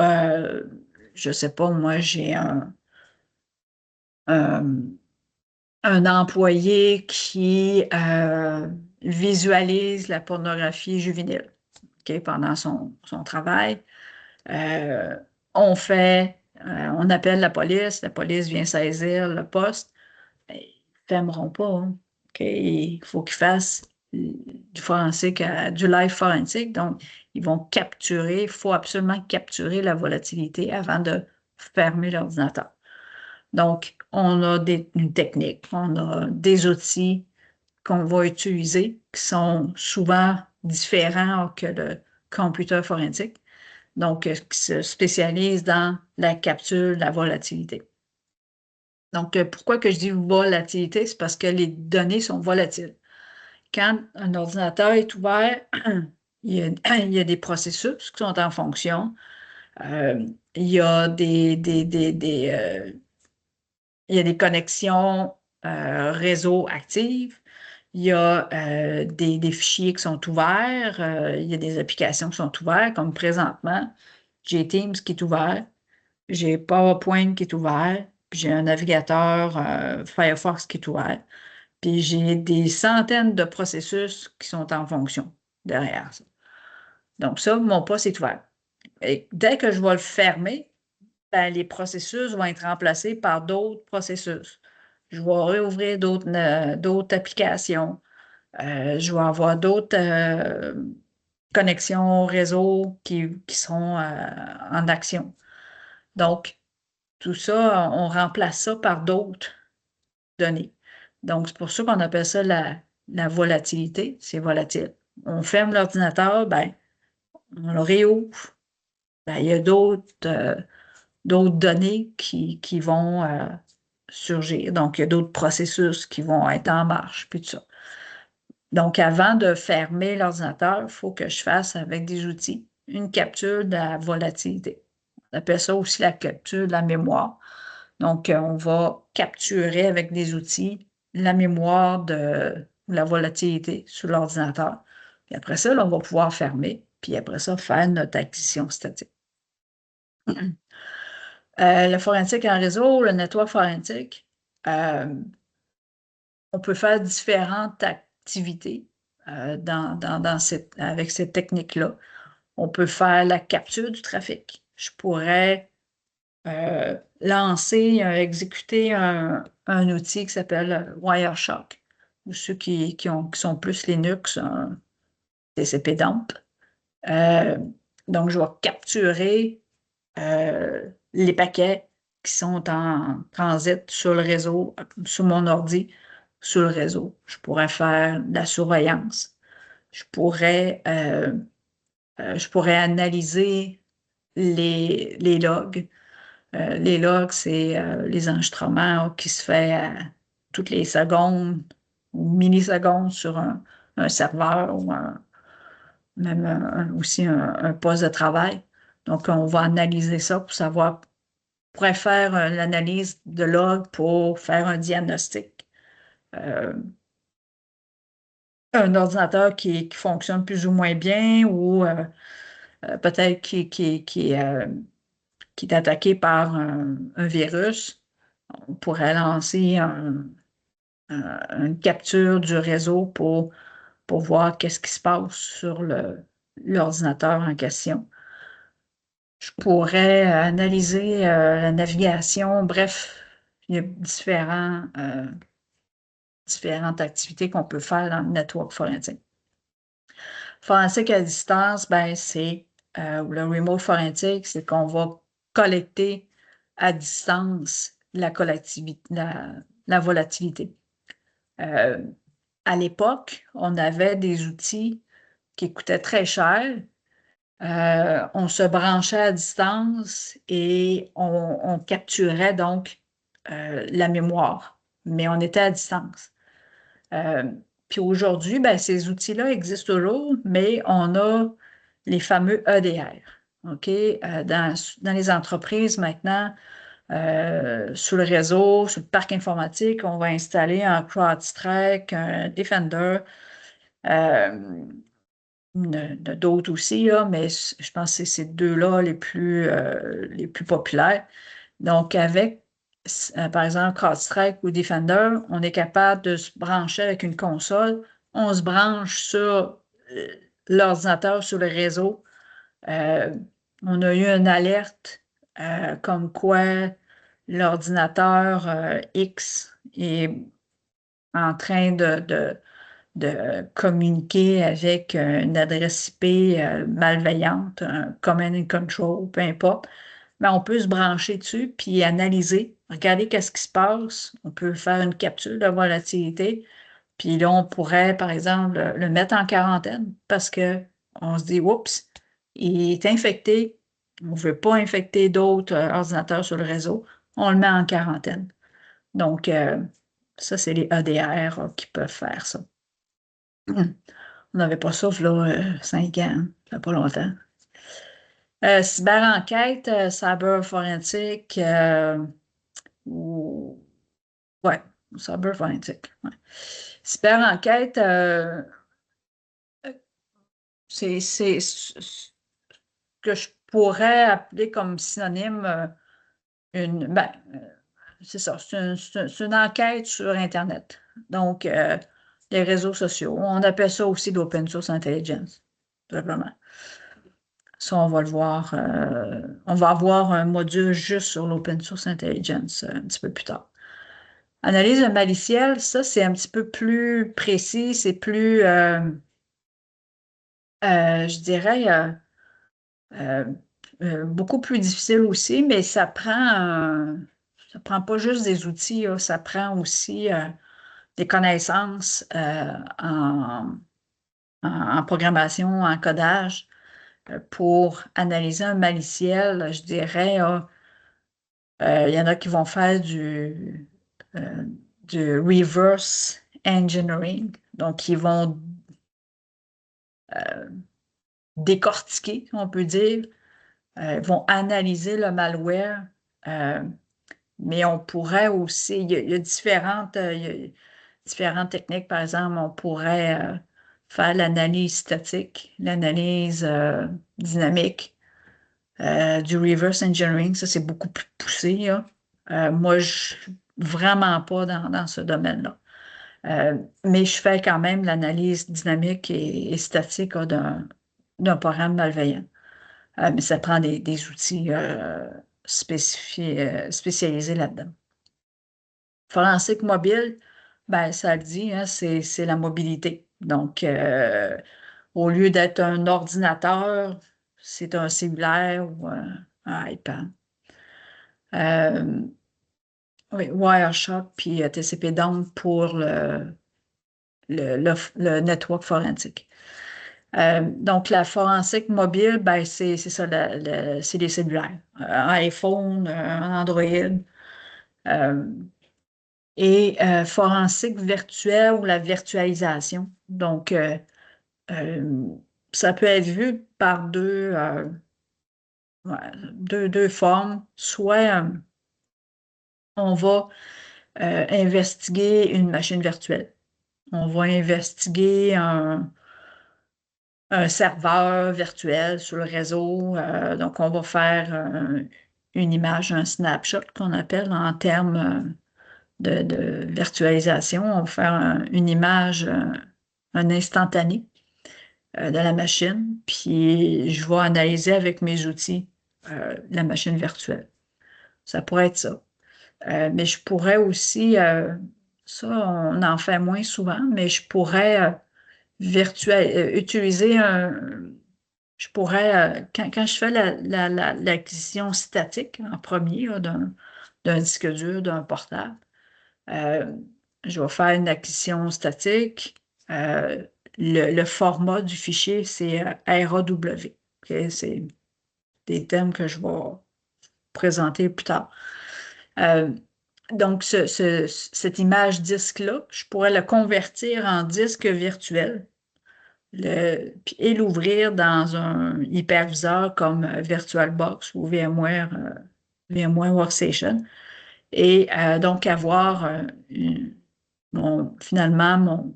je ne sais pas, moi, j'ai un, un employé qui visualise la pornographie juvénile, OK, pendant son travail. Euh, on appelle la police vient saisir le poste. Ben, ils ne fermeront pas. Hein. OK? Il faut qu'ils fassent du forensique, du live forensique. Donc, ils vont capturer, il faut absolument capturer la volatilité avant de fermer l'ordinateur. Donc, on a une technique, on a des outils qu'on va utiliser qui sont souvent différents que le computer forensique, donc qui se spécialisent dans la capture de la volatilité. Donc, pourquoi que je dis volatilité? C'est parce que les données sont volatiles. Quand un ordinateur est ouvert, il y a des processus qui sont en fonction. Il y a il y a des connexions réseau actives. Il y a des fichiers qui sont ouverts. Il y a des applications qui sont ouvertes, comme présentement, j'ai Teams qui est ouvert. J'ai PowerPoint qui est ouvert. Puis j'ai un navigateur Firefox qui est ouvert. Puis j'ai des centaines de processus qui sont en fonction derrière ça. Donc ça, mon poste est ouvert. Et dès que je vais le fermer, ben, les processus vont être remplacés par d'autres processus. Je vais réouvrir d'autres applications. Je vais avoir d'autres connexions réseau qui seront en action. Donc, tout ça, on remplace ça par d'autres données. Donc, c'est pour ça qu'on appelle ça la volatilité. C'est volatile. On ferme l'ordinateur, ben, on le réouvre. Ben, il y a d'autres données qui vont surgir. Donc, il y a d'autres processus qui vont être en marche, puis tout ça. Donc, avant de fermer l'ordinateur, il faut que je fasse avec des outils une capture de la volatilité. On appelle ça aussi la capture de la mémoire. Donc, on va capturer avec des outils la mémoire de la volatilité sur l'ordinateur. Puis après ça, là, on va pouvoir fermer, puis après ça, faire notre acquisition statique. Le forensique en réseau, le network forensique, on peut faire différentes activités avec cette technique-là. On peut faire la capture du trafic. Je pourrais exécuter un outil qui s'appelle Wireshark. Ou ceux qui sont plus Linux, un TCP dump. Donc, je vais capturer les paquets qui sont en transit sur le réseau, sur mon ordi, sur le réseau. Je pourrais faire de la surveillance. Je pourrais analyser les logs. Les logs, c'est les enregistrements qui se fait toutes les secondes ou millisecondes sur un serveur ou même aussi un poste de travail. Donc, on va analyser ça pour savoir, on pourrait faire l'analyse de log pour faire un diagnostic. Un ordinateur qui fonctionne plus ou moins bien ou peut-être qui est attaqué par un virus. On pourrait lancer une capture du réseau pour voir qu'est-ce qui se passe sur l'ordinateur en question. Je pourrais analyser la navigation. Bref, il y a différentes activités qu'on peut faire dans le network forensique. Forensique à distance, ben, le remote forensic, c'est qu'on va collecter à distance la volatilité. À l'époque, on avait des outils qui coûtaient très cher. On se branchait à distance et on capturait donc la mémoire, mais on était à distance. Puis aujourd'hui, ben, ces outils-là existent toujours, mais on a les fameux EDR. OK? Dans les entreprises maintenant, sur le réseau, sur le parc informatique, on va installer un CrowdStrike, un Defender, d'autres aussi, là, mais je pense que c'est ces deux-là les plus populaires. Donc, avec, par exemple, CrowdStrike ou Defender, on est capable de se brancher avec une console. On se branche sur l'ordinateur, sur le réseau. On a eu une alerte comme quoi l'ordinateur X est en train de communiquer avec une adresse IP malveillante, un command and control, peu importe. Mais on peut se brancher dessus puis analyser, regarder qu'est-ce qui se passe. On peut faire une capture de volatilité. Puis là, on pourrait, par exemple, le mettre en quarantaine parce qu'on se dit, oups, il est infecté. On ne veut pas infecter d'autres ordinateurs sur le réseau. On le met en quarantaine. Donc, ça, c'est les EDR qui peuvent faire ça. On n'avait pas ça, là, 5 ans, ça fait pas longtemps. Cyber-enquête, cyber forensique, ou ouais, cyber forensique. Ouais. Cyber-enquête, c'est ce que je pourrais appeler comme synonyme ben, c'est ça, c'est une enquête sur Internet. Donc, les réseaux sociaux. On appelle ça aussi l'open source intelligence, tout simplement. Ça, on va le voir. On va avoir un module juste sur l'open source intelligence un petit peu plus tard. Analyse de maliciel, ça, c'est un petit peu plus précis, c'est plus, je dirais, beaucoup plus difficile aussi, mais ça prend pas juste des outils, là, ça prend aussi des connaissances en programmation, en codage, pour analyser un maliciel, je dirais, il y en a qui vont faire du reverse engineering. Donc, ils vont décortiquer, on peut dire, vont analyser le malware, mais on pourrait aussi, il y a différentes techniques. Par exemple, on pourrait faire l'analyse statique, l'analyse dynamique, du reverse engineering. Ça, c'est beaucoup plus poussé, là. Moi, je suis vraiment pas dans ce domaine-là. Mais je fais quand même l'analyse dynamique et statique là, d'un programme malveillant. Mais ça prend des outils spécialisés là-dedans. Forensique mobile, ben, ça le dit, hein, c'est la mobilité. Donc, au lieu d'être un ordinateur, c'est un cellulaire ou un iPad. Oui, Wireshark puis TCP/Dump pour le network forensique. Donc, la forensique mobile, ben, c'est ça, c'est les cellulaires. Un iPhone, un Android. Et forensique virtuelle ou la virtualisation. Donc, euh, ça peut être vu par ouais, deux formes. Soit on va investiguer une machine virtuelle. On va investiguer un serveur virtuel sur le réseau. Donc, on va faire une image, un snapshot qu'on appelle en termes de virtualisation. On va faire une image, un instantané de la machine, puis je vais analyser avec mes outils la machine virtuelle. Ça pourrait être ça. Mais je pourrais aussi, ça, on en fait moins souvent, mais je pourrais utiliser je pourrais, quand je fais l'acquisition statique en premier là, d'un disque dur, d'un portable, euh, je vais faire une acquisition statique. Euh, le format du fichier, c'est RAW. OK? C'est des termes que je vais présenter plus tard. Euh, donc, cette image disque-là, je pourrais le convertir en disque virtuel et l'ouvrir dans un hyperviseur comme VirtualBox ou VMware Workstation. Et donc, avoir finalement,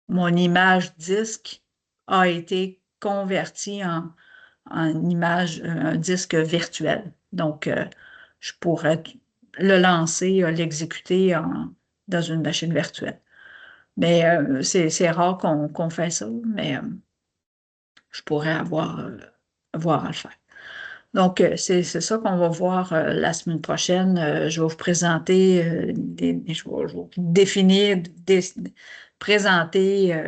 mon image disque a été convertie en image, un disque virtuel. Donc, je pourrais le lancer, l'exécuter dans une machine virtuelle. Mais c'est rare qu'on fait ça, mais je pourrais avoir à le faire. Donc, c'est ça qu'on va voir la semaine prochaine. Je vais vous présenter, je vais vous définir, présenter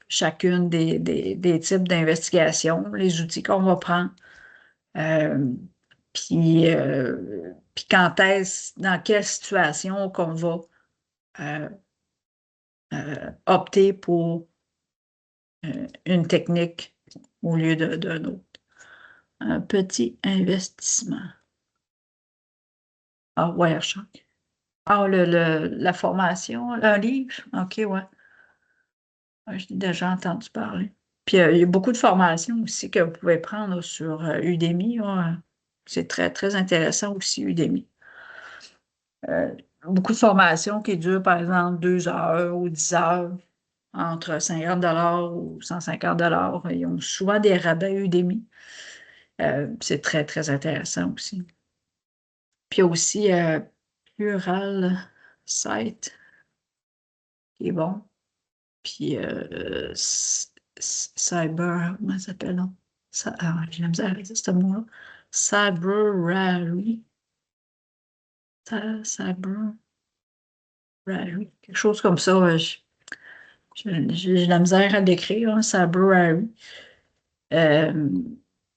chacune des types d'investigation, les outils qu'on va prendre, euh, puis quand est-ce, dans quelle situation qu'on va euh, opter pour une technique au lieu d'un autre. Un petit investissement. Ah, Wireshark. Ah, la formation, un livre? OK, ouais. Ouais, j'ai déjà entendu parler. Puis, il y a beaucoup de formations aussi que vous pouvez prendre là, sur Udemy. Ouais. C'est très, très intéressant aussi, Udemy. Euh, Beaucoup de formations qui durent, par exemple, 2 heures ou 10 heures, entre 50 $ ou 150 $. Ils ont souvent des rabais Udemy. C'est très, très intéressant aussi. Puis, il y a aussi Plural Site, qui est bon. Puis Cyber, comment ça s'appelle, non? J'ai la misère à dire ce mot-là. Cyber Rally. Cyber Rally. Quelque chose comme ça. J'ai la misère à l'écrire, hein, Cyber Rally. Euh,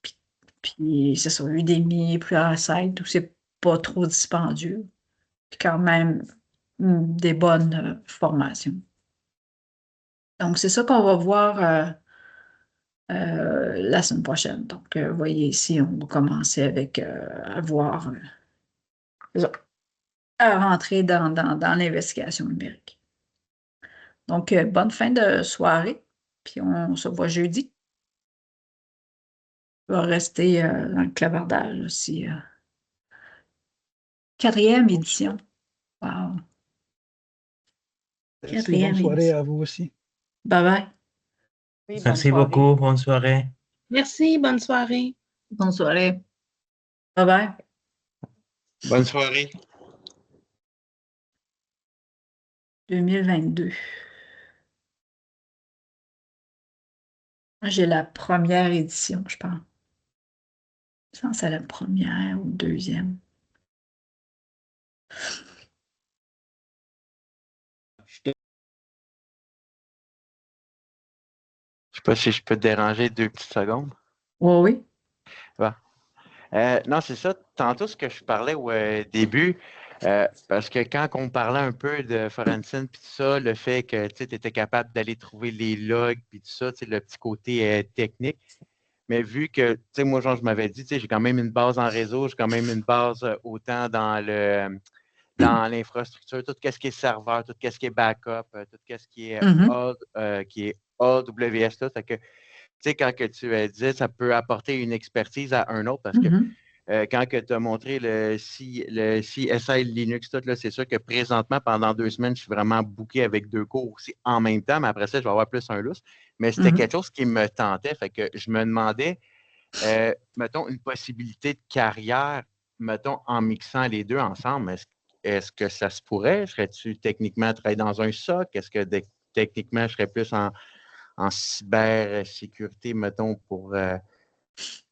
puis puis c'est ça, Udemy, Plural Site, où c'est pas trop dispendieux. Puis quand même, des bonnes formations. Donc, c'est ça qu'on va voir la semaine prochaine. Donc, vous voyez ici, on va commencer avec à voir. C'est ça. à rentrer dans l'investigation numérique. Donc, bonne fin de soirée, puis on se voit jeudi. On va rester dans le clavardage aussi. 4e édition. Wow.
Merci, bonne
4e
soirée
édition.
à vous aussi.
Bye bye.
Oui, bonne
Merci
soirée.
beaucoup. Bonne soirée.
Merci, bonne soirée.
Bonne soirée. Bye bye.
Bonne soirée.
2022. J'ai la première édition, je pense. Je pense à la première ou deuxième.
Je sais pas si je peux te déranger 2 petites secondes.
Oui, oui.
Non, c'est ça. Tantôt, ce que je parlais au début, parce que quand on parlait un peu de Forensen, puis tout ça, le fait que tu étais capable d'aller trouver les logs, puis tout ça, le petit côté technique. Mais vu que, tu sais, moi, genre, je m'avais dit, j'ai quand même une base en réseau, j'ai quand même une base autant dans l'infrastructure, tout ce qui est serveur, tout ce qui est backup, tout ce qui est AWS, tout. Fait que, tu sais, quand que tu disais, ça peut apporter une expertise à un autre parce que quand tu as montré le CSI Linux, tout, là, c'est sûr que présentement, pendant 2 semaines, je suis vraiment booké avec 2 cours aussi en même temps, mais après ça, je vais avoir plus un lousse. Mais c'était quelque chose qui me tentait. Fait que je me demandais, mettons, une possibilité de carrière, mettons, en mixant les deux ensemble. Est-ce que ça se pourrait? Serais-tu techniquement travailler dans un SOC? Est-ce que techniquement, je serais plus en cybersécurité, mettons, pour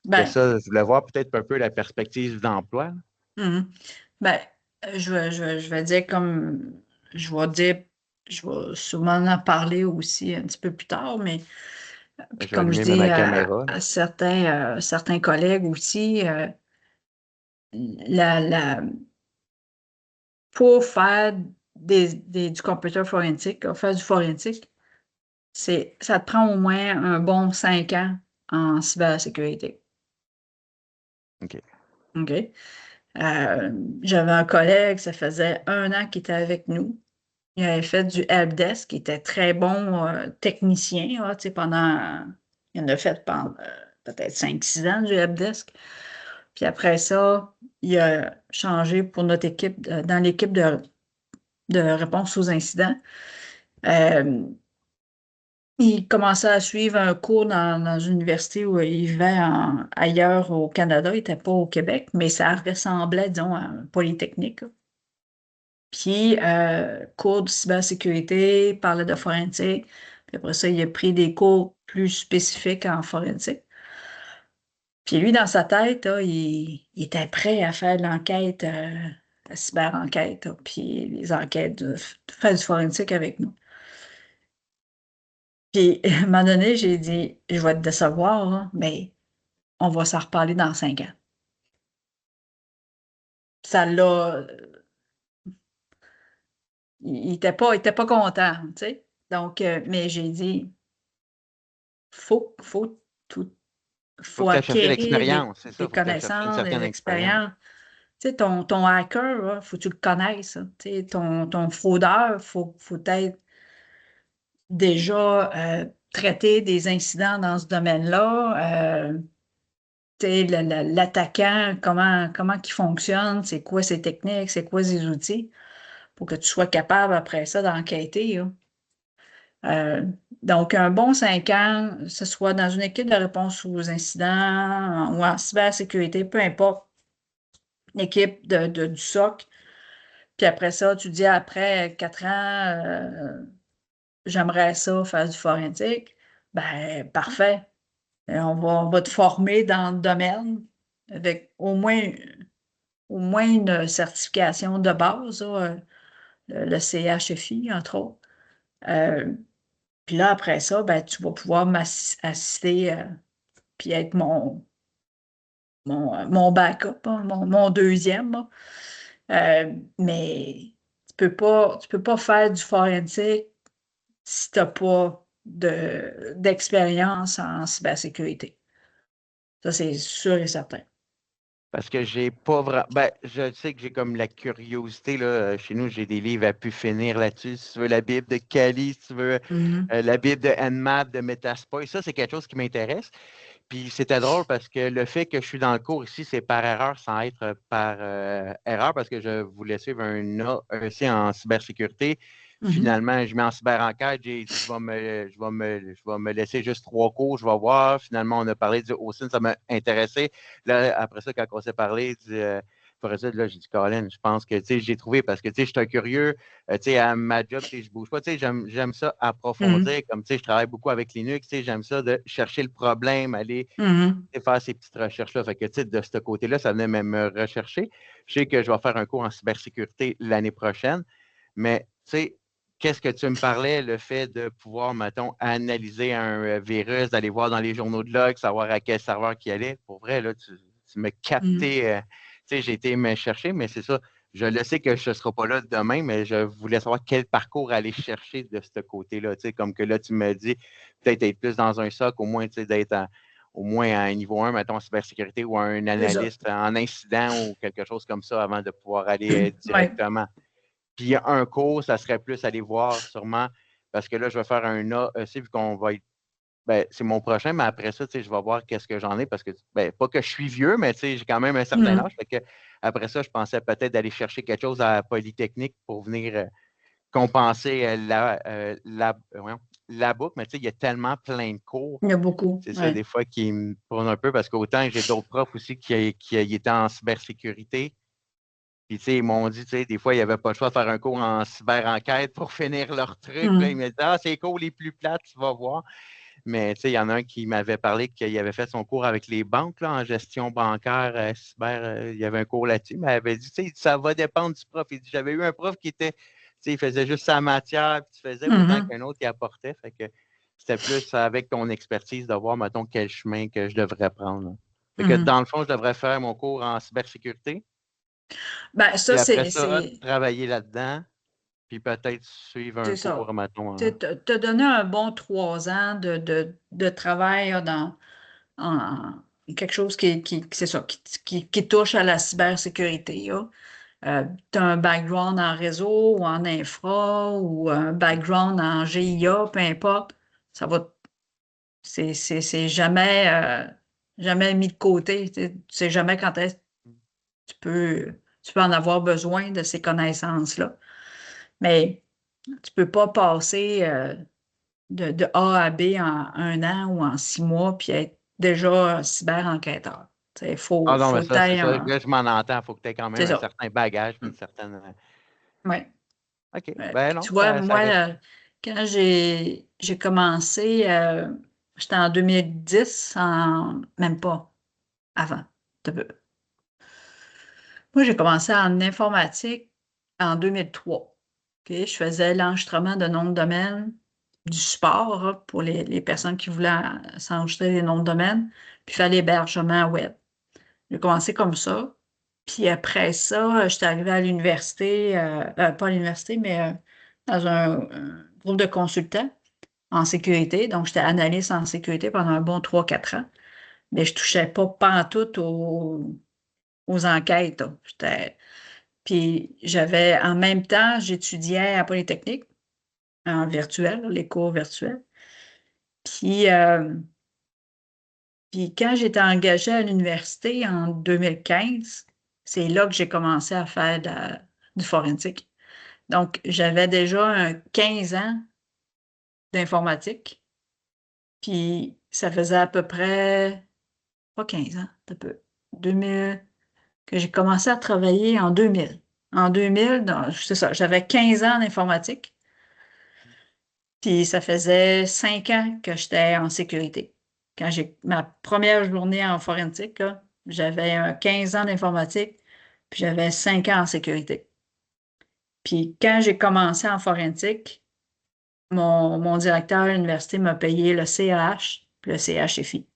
Ben,
ça? Je voulais voir peut-être un peu la perspective d'emploi.
ben, je vais dire comme je vais sûrement en parler aussi un petit peu plus tard, mais puis
Je vais
comme je
allumer
dis
ma caméra.
à certains collègues aussi, pour faire du computer forensique, faire du forensique, ça te prend au moins un bon 5 ans en cybersécurité.
OK.
OK? J'avais un collègue, ça faisait 1 an qu'il était avec nous. Il avait fait du helpdesk, il était très bon technicien, là, tu sais, il en a fait pendant peut-être 5-6 ans du helpdesk. Puis après ça, il a changé pour notre équipe, dans l'équipe de réponse aux incidents. Il commençait à suivre un cours dans une université où il vivait ailleurs au Canada, il n'était pas au Québec, mais ça ressemblait, disons, à un polytechnique, là. Puis, cours de cybersécurité, il parlait de forensique. Puis après ça, il a pris des cours plus spécifiques en forensique. Puis lui, dans sa tête, là, il était prêt à faire l'enquête, la cyber-enquête, là, puis les enquêtes, de faire du forensique avec nous. Puis, à un moment donné, j'ai dit, je vais te décevoir, là, mais on va s'en reparler dans 5 ans. Ça l'a. Il était pas content, tu sais. Donc, mais j'ai dit, faut tout.
Faut
Faut
que tu cherché
acquérir
l'expérience, c'est ça.
des
Faut que tu cherché une
connaissances,
certaine
des
expérience.
expériences. Tu sais, ton hacker, là, faut que tu le connaisses, hein. Tu sais, ton fraudeur, faut être déjà traité des incidents dans ce domaine-là. Tu sais, l'attaquant, comment il fonctionne, c'est quoi ses techniques, c'est quoi ses outils, pour que tu sois capable après ça d'enquêter, là. Donc, un bon 5 ans, que ce soit dans une équipe de réponse aux incidents ou en cybersécurité, peu importe, une équipe du SOC. Puis après ça, tu dis après 4 ans, j'aimerais ça faire du forensique. Ben, parfait. On va te former dans le domaine avec au moins une certification de base, là, le CHFI, entre autres. Puis là, après ça, ben, tu vas pouvoir m'assister puis être mon backup, hein, mon deuxième, là. Mais tu peux pas faire du forensique si tu n'as pas d'expérience en cybersécurité. Ça, c'est sûr et certain.
Parce que j'ai pas vraiment. Ben, je sais que j'ai comme la curiosité. Là. Chez nous, j'ai des livres à pu finir là-dessus. Si tu veux la Bible de Cali, si tu veux la Bible de Nmap, de Metaspoil, ça, c'est quelque chose qui m'intéresse. Puis c'était drôle parce que le fait que je suis dans le cours ici, c'est par erreur sans être par erreur parce que je voulais suivre un AEC en cybersécurité. Finalement, je mets en cyberenquête, j'ai dit je vais me laisser juste 3 cours, je vais voir. Finalement, on a parlé du OSINT, ça m'a intéressé. Là, après ça, quand on s'est parlé là, j'ai dit, Colin, je pense que j'ai trouvé parce que je suis un curieux. À ma job, je bouge pas. J'aime ça approfondir. Comme je travaille beaucoup avec Linux, j'aime ça de chercher le problème, aller faire ces petites recherches-là. Fait que de ce côté-là, ça venait même me rechercher. Je sais que je vais faire un cours en cybersécurité l'année prochaine, mais qu'est-ce que tu me parlais, le fait de pouvoir, mettons, analyser un virus, d'aller voir dans les journaux de log, savoir à quel serveur qui allait. Pour vrai, là, tu me captais. J'ai été me chercher, mais c'est ça. Je le sais que je ne serai pas là demain, mais je voulais savoir quel parcours aller chercher de ce côté-là. Comme que là, tu me dis, peut-être être plus dans un SOC, au moins d'être au moins à un niveau 1, mettons, en cybersécurité ou un analyste en incident ou quelque chose comme ça avant de pouvoir aller directement. Puis un cours, ça serait plus aller voir sûrement, parce que là, je vais faire un AEC vu qu'on va être. Ben, c'est mon prochain, mais après ça, je vais voir qu'est-ce que j'en ai parce que, pas que je suis vieux, mais j'ai quand même un certain âge. Fait que, après ça, je pensais peut-être d'aller chercher quelque chose à Polytechnique pour venir compenser la boucle. Mais il y a tellement plein de cours.
Il y a beaucoup.
C'est ça, des fois, qui me prennent un peu parce qu'autant j'ai d'autres profs aussi qui étaient en cybersécurité. Puis, ils m'ont dit, des fois, il n'y avait pas le choix de faire un cours en cyber-enquête pour finir leur truc. Là, ils me disaient, c'est cours les plus plates, tu vas voir. Mais, il y en a un qui m'avait parlé qu'il avait fait son cours avec les banques, là, en gestion bancaire, cyber. Il y avait un cours là-dessus. Mais il avait dit, ça va dépendre du prof. Il dit, j'avais eu un prof qui était, il faisait juste sa matière, puis tu faisais autant qu'un autre qui apportait. Fait que c'était plus avec ton expertise de voir, mettons, quel chemin que je devrais prendre. Là. Fait que, dans le fond, je devrais faire mon cours en cybersécurité.
Ben, ça,
Puis après ça, travailler là-dedans, puis peut-être suivre un cours, mettons.
Te donner un bon 3 ans de travail là, en quelque chose c'est ça, qui touche à la cybersécurité. Tu as un background en réseau ou en infra ou un background en GIA, peu importe, ça va. C'est jamais mis de côté. Tu sais jamais quand est-ce que tu peux en avoir besoin de ces connaissances-là. Mais tu ne peux pas passer de A à B en 1 an ou en 6 mois puis être déjà cyber-enquêteur. Il faut
non, mais ça, c'est ça.
être.
Là, je m'en entends. Il faut que tu aies quand même
C'est
un
ça.
certain bagage, une certaine.
Oui.
OK. Ben non,
Tu vois,
ça
moi,
reste.
quand j'ai commencé, j'étais en 2010, même pas avant. Un peu. Moi, j'ai commencé en informatique en 2003. OK? Je faisais l'enregistrement de noms de domaine, du support pour les personnes qui voulaient s'enregistrer des noms de domaine, puis faire l'hébergement web. J'ai commencé comme ça. Puis après ça, j'étais arrivée à l'université, pas à l'université, mais dans un groupe de consultants en sécurité. Donc, j'étais analyste en sécurité pendant un bon 3-4 ans. Mais je ne touchais pas pantoute aux enquêtes. Puis j'avais, en même temps, j'étudiais à Polytechnique, en virtuel, les cours virtuels. Puis, puis quand j'étais engagée à l'université en 2015, c'est là que j'ai commencé à faire du forensique. Donc, j'avais déjà 15 ans d'informatique. Puis ça faisait à peu près, pas 15 ans, un peu, 2000, que j'ai commencé à travailler en 2000. En 2000, c'est ça, j'avais 15 ans d'informatique. Puis ça faisait 5 ans que j'étais en sécurité. Quand j'ai ma première journée en forensique, là, j'avais 15 ans d'informatique, puis j'avais 5 ans en sécurité. Puis quand j'ai commencé en forensique, mon directeur à l'université m'a payé le CAH, puis le CHFI.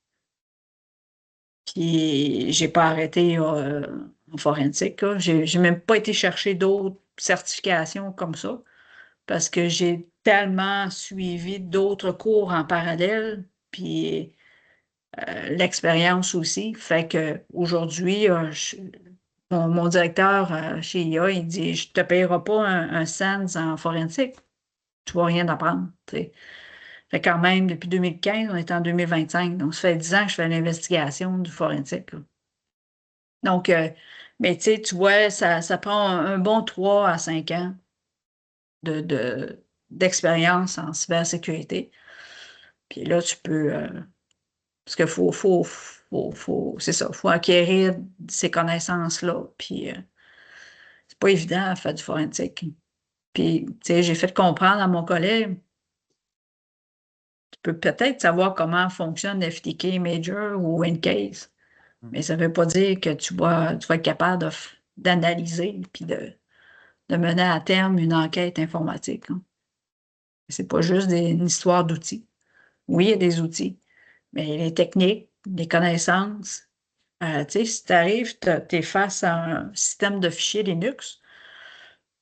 Puis j'ai pas arrêté en forensique, là. J'ai même pas été chercher d'autres certifications comme ça parce que j'ai tellement suivi d'autres cours en parallèle. Puis l'expérience aussi. Fait qu'aujourd'hui, mon directeur chez IA, il dit, je ne te payerai pas un cent en forensique. Tu ne vas rien apprendre. T'sais. Fait quand même, depuis 2015, on est en 2025. Donc, ça fait 10 ans que je fais l'investigation du forensique. Là. Donc, mais tu vois, ça prend un bon 3 à 5 ans d'expérience en cybersécurité. Puis là, tu peux... parce qu'il c'est ça, il faut acquérir ces connaissances-là. Puis, c'est pas évident à faire du forensique. Puis, tu sais, j'ai fait comprendre à mon collègue, tu peux peut-être savoir comment fonctionne FTK Major ou WinCase, mais ça ne veut pas dire que tu vas être capable d'analyser puis de mener à terme une enquête informatique. Hein. C'est pas juste une histoire d'outils. Oui, il y a des outils, mais les techniques, les connaissances, tu sais, si tu arrives, tu es face à un système de fichiers Linux,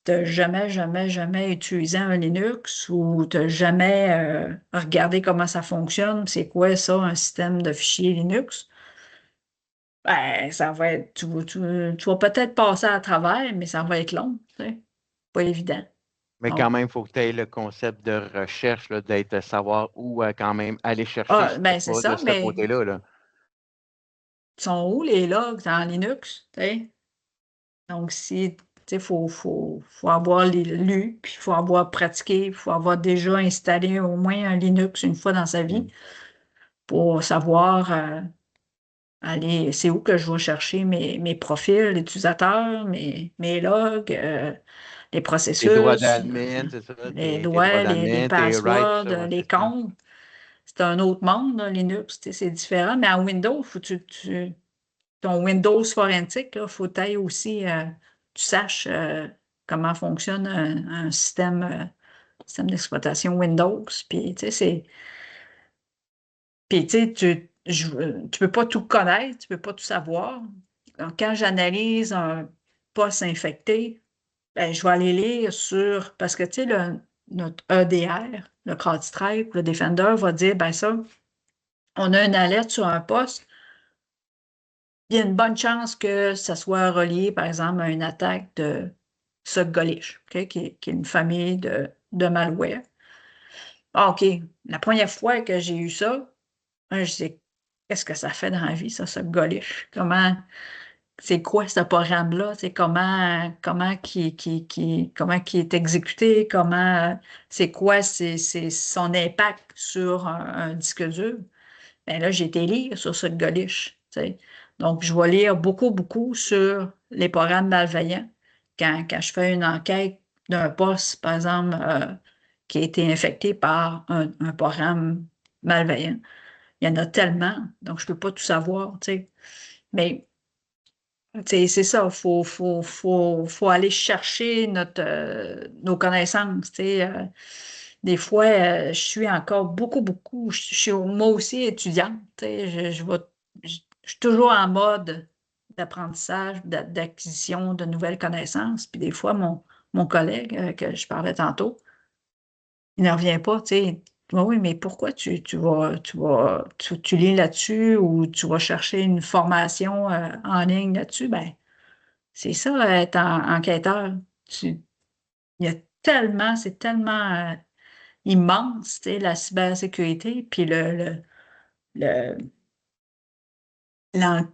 tu n'as jamais utilisé un Linux ou tu n'as jamais regardé comment ça fonctionne, c'est quoi ça, un système de fichiers Linux, ben, ça va être, tu vas peut-être passer à travers, mais ça va être long, tu sais, pas évident.
Mais
Donc,
quand même, il faut que tu aies le concept de recherche, là, d'être savoir où quand même aller chercher ce
ben
qu'il
c'est
faut de
ça,
ce
mais
côté-là. Là.
sont où les logs dans Linux, tu sais? Donc, si, tu sais, faut avoir lu, puis il faut avoir pratiqué, il faut avoir déjà installé au moins un Linux une fois dans sa vie pour savoir aller, c'est où que je vais chercher mes profils d'utilisateurs, mes logs, les
Tes droits
processus,
d'admin, c'est ça,
les
tes droits
droits, les
d'admin, tes rights,
passwords,
ça, ouais,
les
c'est ça.
comptes. C'est un autre monde, là, Linux, tu sais, c'est différent, mais en Windows, faut que ton Windows forensique, il faut que tu aussi, tu saches comment fonctionne un système d'exploitation Windows. Puis, tu sais, tu peux pas tout connaître, tu peux pas tout savoir. Donc, quand j'analyse un poste infecté, ben, je vais aller lire parce que, tu sais, notre EDR, le CrowdStrike, le Defender va dire, ben ça, on a une alerte sur un poste, il y a une bonne chance que ça soit relié, par exemple, à une attaque de Sogolish, okay, qui est une famille de malware. Ah, OK, la première fois que j'ai eu ça, je dis, qu'est-ce que ça fait dans la vie, ça, Sogolish? C'est quoi ce programme-là? C'est comment qui est exécuté? C'est quoi son impact sur un disque dur? Ben là, j'ai été lire sur ce Golish. Donc, je vais lire beaucoup sur les programmes malveillants. Quand je fais une enquête d'un poste, par exemple, qui a été infecté par un programme malveillant, il y en a tellement, donc je ne peux pas tout savoir. Mais c'est ça, faut aller chercher nos connaissances. Des fois, je suis encore beaucoup, je suis moi aussi étudiante. Je suis toujours en mode d'apprentissage, d'acquisition de nouvelles connaissances. Puis des fois, mon collègue que je parlais tantôt, il ne revient pas, tu sais. Oui, mais pourquoi tu lis là-dessus ou tu vas chercher une formation en ligne là-dessus? Ben, c'est ça, être enquêteur. Il y a c'est tellement immense, tu sais, la cybersécurité, puis le- l'en-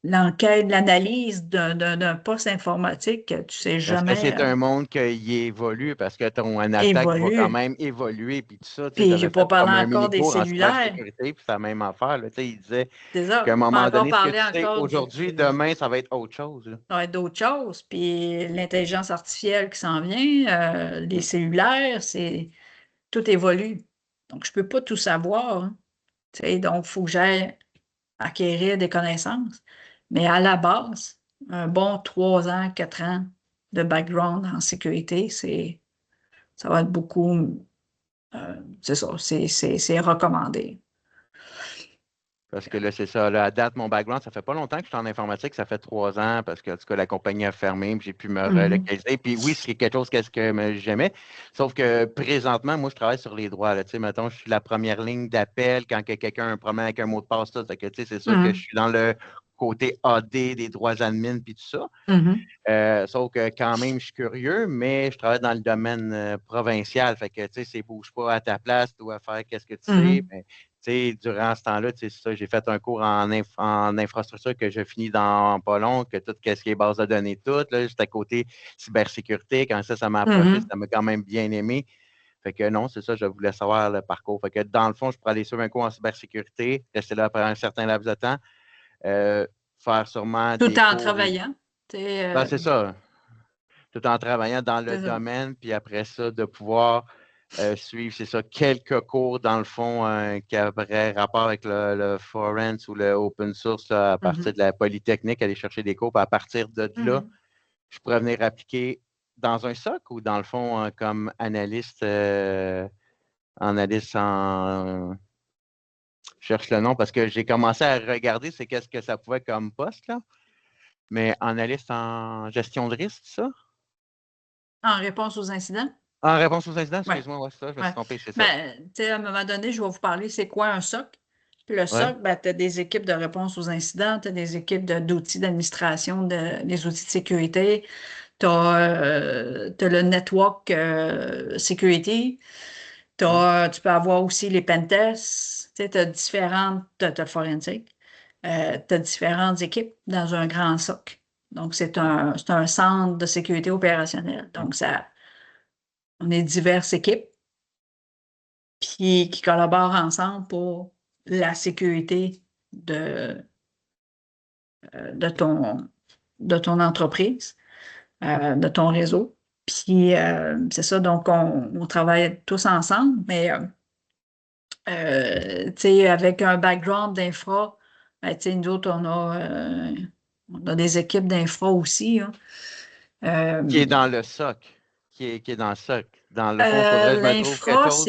l'enquête, l'analyse d'un poste informatique, tu ne sais
Parce que
jamais
c'est un monde qui évolue, parce que ton attaque va quand
évolue.
même évoluer, puis tout ça. Tu
Puis,
sais,
j'ai
avais
pas
fait
parlé
comme un
encore des
mini-cours en
cellulaires.
cybersécurité, puis c'est la même affaire. Là. Tu sais, il disait
C'est ça,
qu'à un
pas
moment
encore
donné, ce que
parlé
tu sais
encore
aujourd'hui, demain, ça va être autre chose. Là.
ça va être d'autres choses. Puis, l'intelligence artificielle qui s'en vient, les cellulaires, tout évolue. Donc, je peux pas tout savoir. Hein. Tu sais, donc, il faut que j'aille acquérir des connaissances. Mais à la base, un bon 3 ans, 4 ans de background en sécurité, ça va être beaucoup, c'est ça, c'est recommandé.
Parce que là, c'est ça. Là, à date, mon background, ça fait pas longtemps que je suis en informatique. Ça fait 3 ans parce que, en tout cas, la compagnie a fermé, puis j'ai pu me relocaliser. Puis oui, c'est quelque chose que j'aimais. Sauf que présentement, moi, je travaille sur les droits. Là. Tu sais, mettons, je suis la première ligne d'appel quand quelqu'un a un problème avec un mot de passe. Tout. Fait que, tu sais, c'est sûr que je suis dans le côté AD des droits admin puis tout ça. Sauf que quand même, je suis curieux, mais je travaille dans le domaine provincial. Fait que, tu sais, c'est bouge pas à ta place, tu dois faire qu'est-ce que tu sais. Ben, tu sais, durant ce temps-là, tu sais, ça, j'ai fait un cours en infrastructure que je finis dans pas long, que tout ce qui est base de données, tout. Là, j'étais à côté cybersécurité. Quand ça m'a approché, ça m'a quand même bien aimé. Fait que non, c'est ça, je voulais savoir le parcours. Fait que dans le fond, je pourrais aller suivre un cours en cybersécurité, rester là pendant un certain laps de temps, faire sûrement
Tout
des
en
cours.
travaillant.
Ben, c'est ça. Tout en travaillant dans le domaine, puis après ça, de pouvoir suivre, c'est ça, quelques cours, dans le fond, qui auraient rapport avec le forense ou le open source là, à partir de la Polytechnique, aller chercher des cours. Puis à partir de là, je pourrais venir appliquer dans un SOC ou dans le fond, comme analyste, analyste en... Je cherche le nom parce que j'ai commencé à regarder c'est qu'est-ce que ça pouvait être comme poste, là. Mais analyste en gestion de risque, ça?
En réponse aux incidents?
En réponse aux incidents,
Ouais.
excuse-moi, ouais, c'est ça, je me suis trompé, c'est ça.
Ben, tu sais, à un moment donné, je vais vous parler, c'est quoi un SOC? Puis le SOC, ben, tu as des équipes de réponse aux incidents, tu as des équipes d'outils d'administration, des outils de sécurité, tu as, le network security, tu peux avoir aussi les pentests, tu sais, tu as différentes, tu as le forensic, tu as différentes équipes dans un grand SOC. Donc, c'est un centre de sécurité opérationnelle. Donc, on est diverses équipes qui collaborent ensemble pour la sécurité de ton entreprise, de ton réseau. Puis, c'est ça, donc on travaille tous ensemble, mais tu sais, avec un background d'infra, ben, tu sais, nous autres, on a des équipes d'infra aussi. Hein.
Qui est dans le SOC. Qui est dans le SOC. Dans le fond, il faudrait que je me trouve quelque
L'infra,
chose.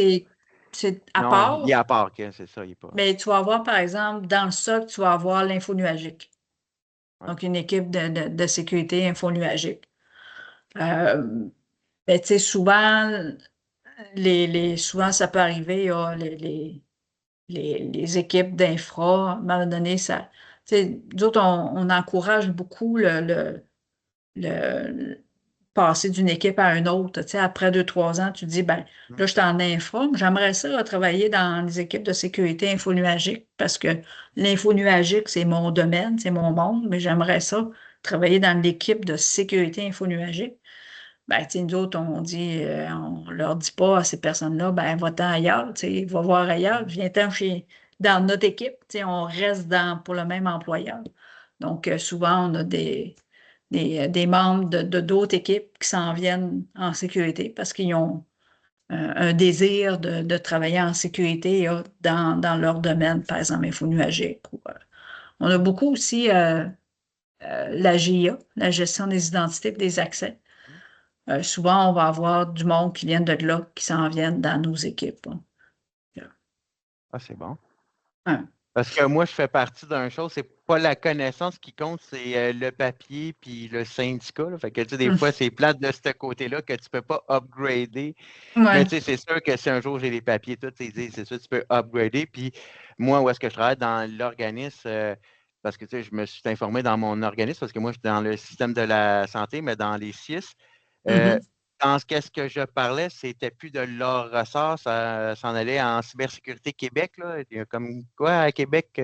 c'est à
Non, il est
part,
à part, c'est ça, il n'est pas.
mais tu vas avoir, par exemple, dans le SOC, tu vas avoir l'info nuagique. Donc, une équipe de sécurité infonuagique. Ben, tu sais, souvent, souvent, ça peut arriver, les équipes d'infra, à un moment donné, ça, tu sais, nous autres, on encourage beaucoup le passer d'une équipe à une autre. Tu sais, après 2, 3 ans, tu te dis, ben, là, je suis en infra, j'aimerais ça travailler dans les équipes de sécurité infonuagique parce que l'infonuagique, c'est mon domaine, c'est mon monde, mais j'aimerais ça travailler dans l'équipe de sécurité infonuagique. Ben, tu sais, nous autres, on leur dit pas à ces personnes-là, ben, va-t'en ailleurs, tu sais, va voir ailleurs, viens-t'en dans notre équipe, tu sais, on reste pour le même employeur. Donc, souvent, on a des membres de d'autres équipes qui s'en viennent en sécurité parce qu'ils ont un désir de travailler en sécurité dans leur domaine, par exemple, infonuagique. On a beaucoup aussi la GIA, la gestion des identités et des accès. Souvent, on va avoir du monde qui vient de là, qui s'en viennent dans nos équipes. Hein.
Ah, c'est bon.
Hein.
Parce que moi, je fais partie d'une chose, c'est pas la connaissance qui compte, c'est le papier puis le syndicat. Là. Fait que, tu sais, des fois, c'est plate de ce côté-là que tu peux pas upgrader.
Ouais.
Mais tu sais, c'est sûr que si un jour j'ai les papiers, tout, c'est sûr que tu peux upgrader. Puis moi, où est-ce que je travaille dans l'organisme, parce que tu sais, je me suis informé dans mon organisme, parce que moi, je suis dans le système de la santé, mais dans les CIS. Dans ce que je parlais, c'était plus de leur ressort, ça s'en allait en cybersécurité Québec. Là. Il y a comme quoi à Québec?